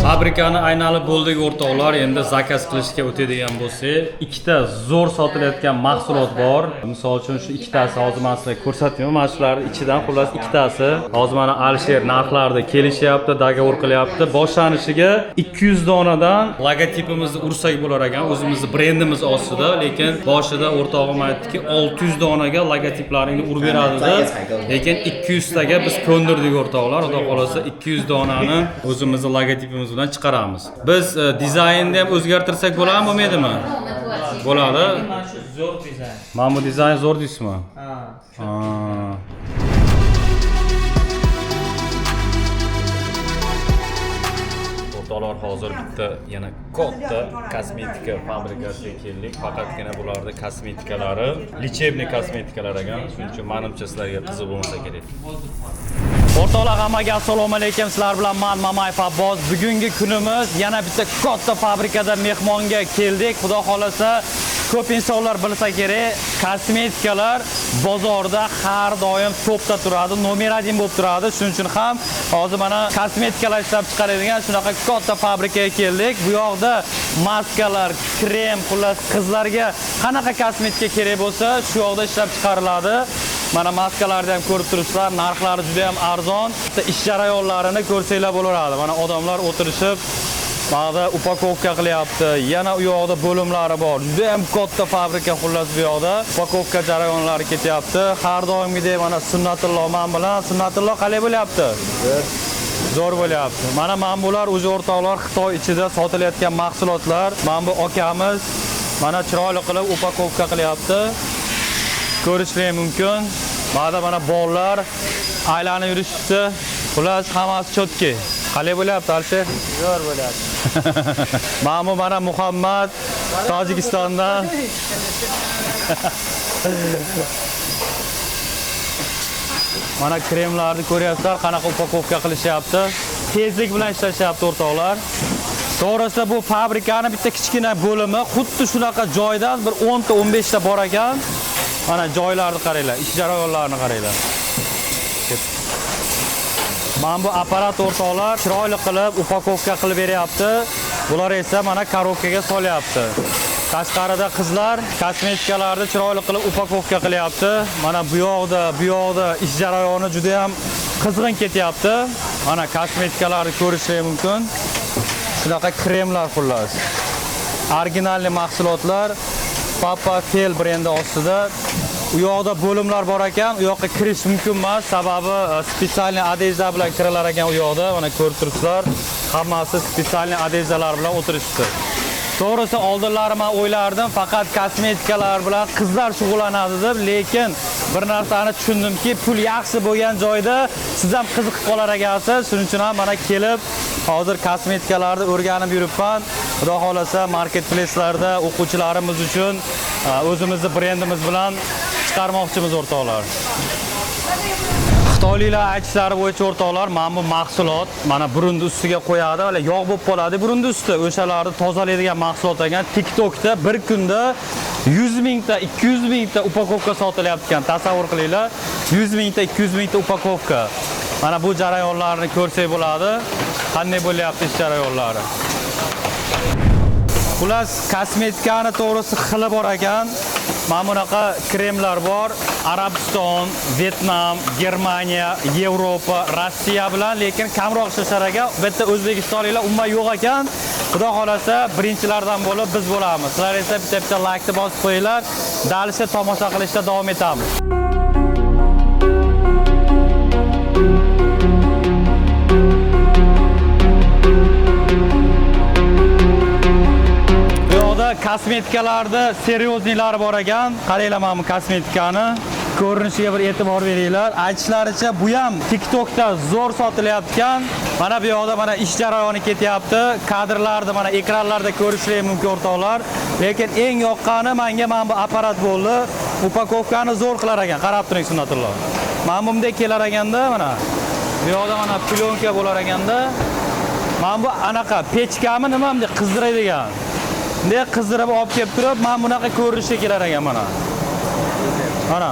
Fabrikani aynalib bo'ldik o'rtoqlar. Endi zakaz qilishga o'tadigan bo'lsak, ikkita zo'r sotilayotgan mahsulot bor. Misol uchun shu ikkitasi hozir men sizlarga ko'rsatmayman. Mana shularning ichidan xullas ikkitasi hozir mana Alisher narxlarni kelishyapti, dogovor qilyapti. Boshlanishiga 200 donadan logotipimizni ursak bo'lar ekan, o'zimizning brendimiz ostida, lekin boshida o'rtog'im aytdiki, 600 donaga logotiplaringni urib beradi, lekin 200 taga biz ko'ndirdik o'rtoqlar. Xudo xolasa 200 donani o'zimizning logotipimiz bilan chiqaramiz. Biz dizaynni ham o'zgartirsak bo'ladimi, bo'lmaydimi? Bo'ladi. Mana shu zo'r dizayn. Mana bu dizayn zo'r deysizmi? Ha. O'rtoqlar, hozir bitta yana katta kosmetika fabrikasiga keldik. Faqatgina bularning kosmetikalari lichebniy kosmetikalar ekan. Shuning uchun menimcha sizlarga qiziq bo'lsa kerak. O'rtoqlar, hammaga assalomu alaykum. Sizlar bilan men Mamay Fabboz. Bugungi kunimiz yana bitta katta fabrikada mehmonga keldik. Xudo xolasa ko'p insonlar bilsa kerak, kosmetikalar bozorda har doim topda turadi, nomer 1 bo'lib turadi. Shuning uchun ham hozir mana kosmetikalar ishlab chiqaradigan shunaqa katta fabrikaga keldik. Bu yoqda maskalar, krem, xullas qizlarga qanaqa kosmetika kerak bo'lsa, shu yoqda ishlab chiqariladi. Mana maskalarni ham ko'rib turibsizlar, narxlari juda ham arzon. Ish jarayonlarini ko'rsanglar bo'lardi. Mana odamlar o'tirishib Bag'da upakovka qilyapti. Yana u yoqda bo'limlari bor. Juda ham katta fabrika xullas bu yoqda. Upakovka jarayonlari ketyapti. Har doimgidek mana Sunnatulloh men bilan. Sunnatulloh qalay bo'lyapti? Zo'r bo'lyapti. Mana bular o'zi o'rtoqlar Xitoy ichida sotilayotgan mahsulotlar. Mana bu akamiz mana chiroyli qilib upakovka qilyapti. Ko'rishingiz mumkin. Mana bolalar aylanib yurishibdi. Xullas hammasi chotki. Qalay bo'lyapti, Alisher? Zo'r bo'lyapti. Mana Muhammad Tojikistondan. Mana kremlarni ko'ryapsizlar, qanaqa upakovka qilishyapti. Tezlik bilan ishlashyapti o'rtoqlar. To'g'risi bu fabrikani bitta kichkina bo'limi, xuddi shunaqa joydan bir 10 ta 15 ta bor ekan. Mana joylarni qaranglar, ish jarayonlarini qaranglar. Mana bu apparat o'rtoqlar chiroyli qilib upakovka qilib beryapti. Bular esa mana korobkaga solyapti. Tashqarida qizlar kosmetikalarni chiroyli qilib upakovka qilyapti. Mana bu yoqda ish jarayoni juda ham qizg'in ketyapti. Mana kosmetikalarni ko'rishingiz mumkin. Shunaqa kremlar xullas. Original mahsulotlar Papa Fel brendi ostida. U yoqda bo'limlar bor ekan, u yoqqa kirish mumkin emas, sababi spesialniy adezda bilan kiralar ekan u yoqda. Mana ko'rib turibsizlar, hammasi spesialniy adezdalar bilan o'tirishdi. To'g'risi oldinlari men o'ylardim, faqat kosmetikalar bilan qizlar shug'ullanadi deb, lekin bir narsani tushundimki, pul yaxshi bo'lgan joyda siz ham qiziqib qolar ekansiz. Shuning uchun ham mana kelib, hozir kosmetikalarni o'rganib yuribman. Xudo xolasa marketplace'larda o'quvchilarimiz uchun o'zimizni brendimiz bilan chiqarmoqchimiz o'rtoqlar. Xitoyliklar aytishlari bo'yicha o'rtoqlar, mana bu mahsulot mana burunni ustiga qo'yadi, hali yog' bo'lib qoladi burunni usti. O'shalarni tozalaydigan mahsulot ekan. TikTokda bir kunda 100 mingta, 200 mingta upakovka sotilyapti ekan. Tasavvur qilinglar. 100 mingta, 200 mingta upakovka. Mana bu jarayonlarni ko'rsak bo'ladi. Qanday bo'lyapti ish jarayonlari. Xullas, kosmetikani to'g'risi xili bor ekan. Mana bunaqa kremlar bor. Arabiston, Vietnam, Germaniya, Yevropa, Rossiya bilan, lekin kamroq ishlashar ekan. Bitta O'zbekistonliklar umuman yo'q ekan. Xudo xolasa birinchilardan bo'lib biz bo'lamiz. Sizlar esa bitta like bosib qo'yinglar. Dalishda tomosha qilishda davom etamiz. Kosmetikalarda seryoznilari bor ekan. Qaranglar mana bu kosmetikani. Ko'rinishiga bir e'tibor beringlar. Aytishlaricha bu ham TikTokda zo'r sotilayapti ekan. Mana bu yoqda mana ish jarayoni ketyapti. Kadrlarni mana ekranlarda ko'rishingiz mumkin o'rtoqlar. Lekin eng yoqqani menga mana bu apparat bo'ldi. Upakovkani zo'r qilar ekan. Qarab turing Sunnatulloh. Mana bunday kelar ekanda mana. Bu yoqda mana plyonka bo'lar ekanda. Mana bu anaqa pechkami nima bunday qizdiradigan. Bunday qizdirib olib kelib turib, men bunaqa ko'rinishga kelar ekan mana. Mana.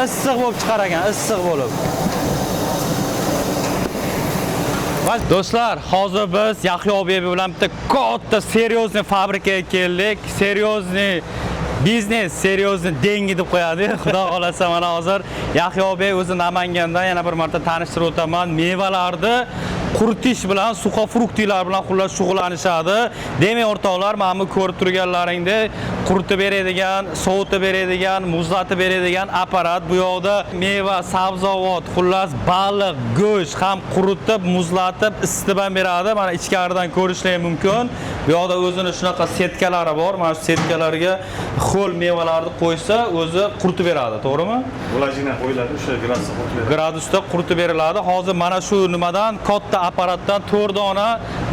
Issiq bo'lib chiqar ekan, issiq bo'lib. Do'stlar, hozir biz Yahyo bey bilan bitta katta seryozni fabrikaga keldik. Seryozni biznes, seryozni dengi deb qo'yadi. Xudo xolasa mana hozir Yahyo bey o'zi Namangandan yana bir marta tanishtirib o'taman. Mevalarni quritish bilan, suqa fruktlar bilan xullas shug'ullanishadi. Demak o'rtoqlar, mana bu ko'rib turganlaringdek quritib beradigan, sovutib beradigan, muzlatib beradigan apparat. Bu yoqda meva, sabzavot, xullas baliq, go'sht ham quritib, muzlatib, isitib ham beradi. Mana ichkaridan ko'rishingiz mumkin. Bu yoqda o'zining shunaqa setkalari bor. Mana shu setkalarga xo'l mevalarni qo'ysa, o'zi quritib beradi, to'g'rimi? Vlajina qo'yiladi, o'sha gradusda quritib beriladi. Hozir mana shu nimadan katta apparatdan 4 dona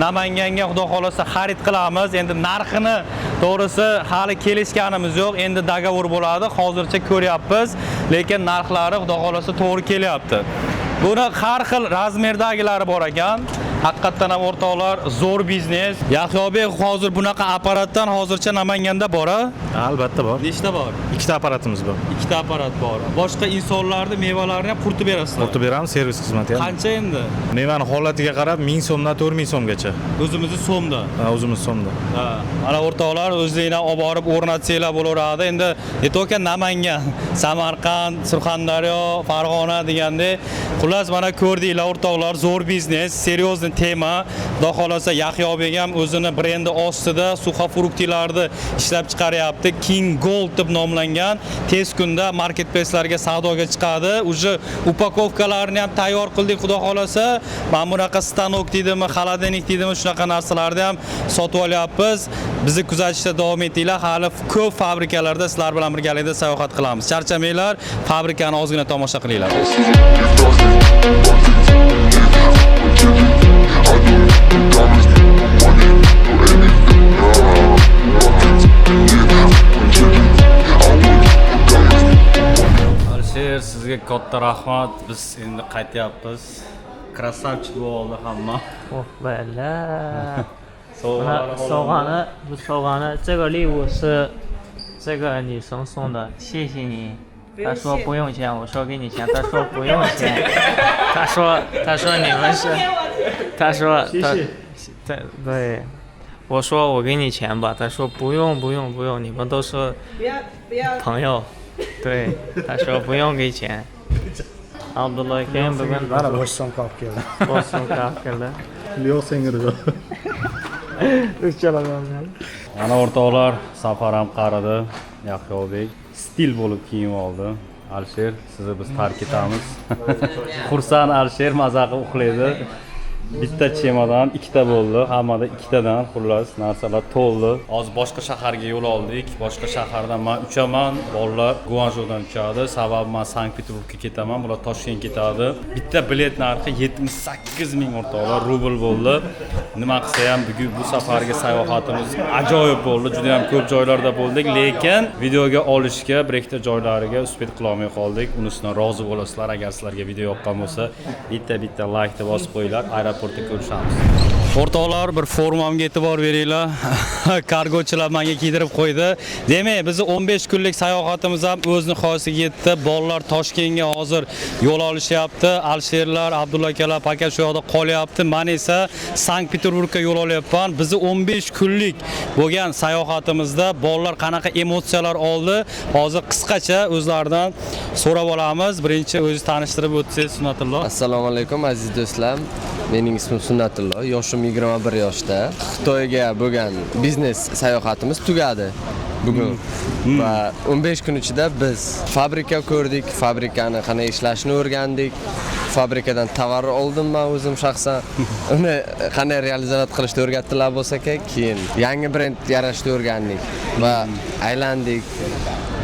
Namanganga xudo xolasa xarid qilamiz. Endi narxini to'g'risi hali kelishganimiz yo'q. Endi dogovor bo'ladi. Hozircha ko'ryapmiz, lekin narxlari xudo xolasa to'g'ri kelyapti. Buni har xil razmerdagilari bor ekan. Haqiqatan ham o'rtoqlar zo'r biznes. Yahyo bey hozir bunaqa apparatdan hozircha Namanganda bor-a? Albatta bor. Nechta bor? Ikkita apparatimiz bor. Ikkita apparat bor. Boshqa insonlarni mevalarni ham quritib berasizlar. Quritib beramiz, servis xizmati ham. Qancha endi? Mevani holatiga qarab 1000 so'mdan 4000 so'mgacha. O'zimizni so'mda. Ha, o'zimiz so'mda. Ha, mana o'rtoqlar o'zingizlar olib borib o'rnatsanglar bo'laveradi. Endi Eto'ka Namangan, Samarqand, Surxondaryo, Farg'ona degandek, xullas mana ko'rdinglar o'rtoqlar, zo'r biznes, seryozni tema. Xudo xolasa Yahyobek ham o'zini brendi ostida suxofruktilarni ishlab chiqaryapti. King Gold deb nomlangan. Tez kunda marketplace'larga savdoga chiqadi. Uje upakovkalarni ham tayyor qildik, xudo xolasa. Mana bunaqa stanok deydimi, xaladenik deydimi, shunaqa narsalarni ham sotib olyapmiz. Bizni kuzatishda davom etinglar. Hali ko'p fabrikalarda sizlar bilan birgalikda sayohat qilamiz. Charchamanglar, fabrikani ozgina tomosha qilinglar. Alisher, sizga katta rahmat. Biz endi qaytyapmiz. Krasavchik bo'ldi hamma. Oh, bala. Bu sovg'ani 这个礼物是这个女生送的，谢谢你。他说不用钱，我说给你钱，他说不用钱。他说你们是，对，我说我给你钱吧，他说不用，你们都是朋友。对，他说不用给钱。Abdullah aka bugun mana bosh sumka olib keldi. bosh sumka olib keldi. Yo'q senga. Mana o'rtoqlar, safar ham qaridi. Yahyobek stil bo'lib kiyib oldi. Alisher, sizni biz tark etamiz. Xursand Alisher maza qilib uxlaydi. Bitta chemodan ikkita bo'ldi. Hammada ikkitadan xullas narsalar to'ldi. Hozir boshqa shaharga yo'l oldik. Boshqa shahardan men uchaman. Bolalar Guanzhoudan uchadi. Sababi men Sankt-Peterburgga ketaman. Bular Toshkentga ketadi. Bitta bilet narxi 78 ming o'rtoqlar rubl bo'ldi. Nima qilsa ham bugun bu safarga sayohatimiz ajoyib bo'ldi. Juda ham ko'p joylarda bo'ldik, lekin videoga olishga bir ikkita joylariga uspet qila olmay qoldik. Unisidan rozi bo'lasizlar. Agar sizlarga video yoqqan bo'lsa, bitta like deb bosib qo'yinglar. Aeroportda ko'rishamiz. O'rtoqlar, bir forumamga e'tibor beringlar. Kargochilar menga kiydirib qo'ydi. Demak, bizni 15 kunlik sayohatimiz ham o'z nihoyasiga yetdi. Bolalar Toshkentga hozir yo'l olishyapti. Alisherlar, Abdulla akalar paka shu yoqda qolyapti. Men esa Sankt-Peterburgga yo'l olyapman. Bizni 15 kunlik bo'lgan sayohatimizda bolalar qanaqa emotsiyalar oldi? Hozir qisqacha o'zlaridan so'rab olamiz. Birinchi o'zingiz tanishtirib o'tsangiz, Sunnatulloh. Assalomu alaykum aziz do'stlar. Mening ismim Sunnatulloh. Yoshim 21 yoshda. Xitoyga bo'lgan biznes sayohatimiz tugadi bugun. Va 15 kun ichida biz fabrika ko'rdik, fabrikani qanday ishlashini o'rgandik. Fabrikadan tovar oldim men o'zim shaxsan. Uni qanday realizovat qilishni o'rgatdilar bo'lsa keyin yangi brend yaratishni o'rgandik va aylandik.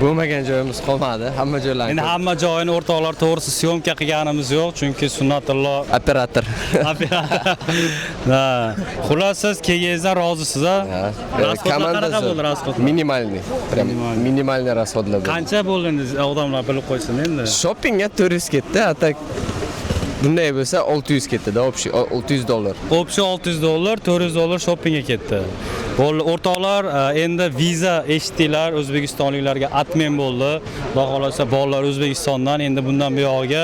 Bo'lmagan joyimiz qolmadi, hamma joylarni. Endi hamma joyini o'rtoqlar to'g'risi syomka qilganimiz yo'q, chunki Sunnatulloh operator. Ha. Xullas siz kelganingizdan rozisiz, ha? Qanaqa bo'ldi rasxod? Minimalniy. Prям minimalniy rasxodlar bo'ldi. Qancha bo'ldingiz, odamlar bilib qo'ysin endi. Shoppingga 400 ketdi, atak bunday bo'lsa 600 ketdi-da, $600. Общий $600, $400 shoppingga ketdi. O'rtoqlar, endi viza eshitdinglar, o'zbekistonliklarga atmen bo'ldi. Xudo xolasa bolalar O'zbekistondan endi bundan buyog'iga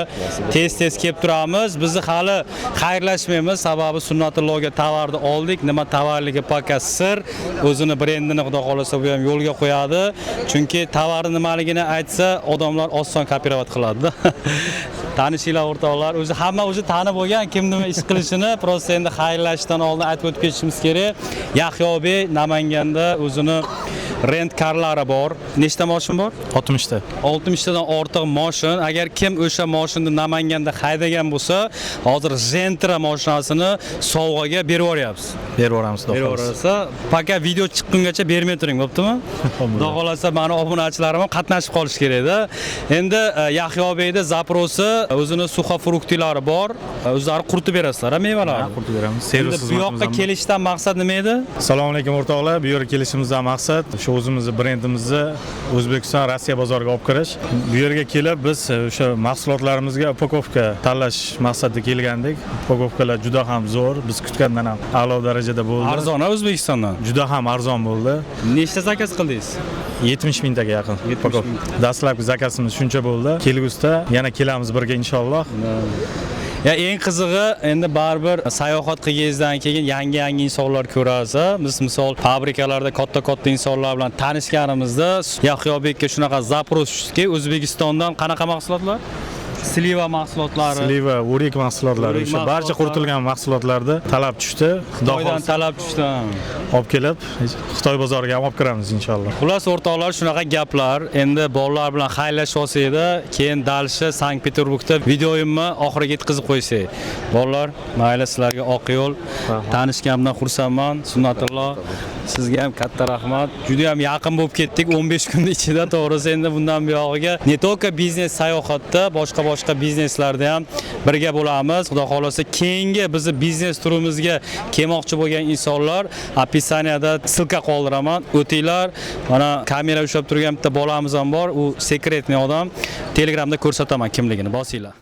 tez kelib turamiz. Bizni hali xayrlashmaymiz, sababi Sunnatullohga tovarni oldik. Nima tovarligi paka sir. O'zini brendini xudo xolasa bu ham yo'lga qo'yadi. Chunki tovarni nimaligini aytsa, odamlar oson kopirovat qiladi. Tanishinglar o'rtoqlar, hamma tanib bo'lgan, kim nima ish qilishini, prosta endi xayrlashdan oldin aytib o'tib ketishimiz kerak. Yahyobek Namanganda o'zini rent karlari bor. Nechta mashin bor? 60 ta. 60 tadan ortiq mashin. Agar kim o'sha mashinani Namanganda haydagan bo'lsa, hozir Gentra mashinasini sovg'aga berib yuboryapmiz. Berib yuboramiz, xudo xolasa. Paka video chiqqungacha bermay turing, bo'ptimi? Xudo xolasa meni obunachilarim ham qatnashib qolish kerak-da. Endi Yahyobekda zaprosi o'zini suxofruktilari bor. O'zlari quritib berasizlar, mevalarni. Quritib beramiz. Servis xizmatimiz. Bu yoqqa kelishdan maqsad nima edi? Assalomu alaykum o'rtoqlar. Bu yerga kelishimizdan maqsad shu o'zimizni brendimizni O'zbekiston, Rossiya bozoriga olib kirish. Bu yerga kelib biz o'sha mahsulotlarimizga upakovka tanlash maqsadida kelgandik. Upakovkalar juda ham zo'r, biz kutgandan ham a'lo darajada bo'ldi. Arzon O'zbekistondan. Juda ham arzon bo'ldi. Nechta zakaz qildingiz? 70 mingtaga yaqin. Dastlabki zakazimiz shuncha bo'ldi. Kelgusida yana kelamiz birga inshaalloh. Ya eng qizig'i endi baribir sayohat qilganingizdan keyin yangi insonlar ko'rasiz. Biz misol fabrikalarda katta insonlar bilan tanishganimizda Yahyobekka shunaqa zaпрос tushdi. O'zbekistondan qanaqa mahsulotlar? sliva mahsulotlari. Sliva, o'rik mahsulotlari, O'rik o'sha barcha mahsulotlari. quritilgan mahsulotlarda talab tushdi. Xudo Xitoydan xohlasa talab tushdi. olib kelib, Xitoy bozoriga ham olib kiramiz inshaalloh. Xullas o'rtoqlar, shunaqa gaplar. Endi bolalar bilan xayrlashib edi, keyin dalshi Sankt-Peterburgda videoyimni oxiriga yetkazib qo'ysak. Bolalar, mayli sizlarga oq yo'l. Tanishganimdan xursandman. Sunnatulloh. Sizga ham katta rahmat. Juda ham yaqin bo'lib ketdik 15 kun ichida, to'g'risi endi bundan buyog'iga ne только biznes sayohatda, boshqa bizneslarda ham birga bo'lamiz. Xudo xolasa keyingi bizni biznes turimizga kelmoqchi bo'lgan insonlar opisaniyada silka qoldiraman. O'tinglar. Mana kamera ushlab turgan bitta bolamiz ham bor. U sekretniy odam. Telegramda ko'rsataman kimligini. Bosinglar.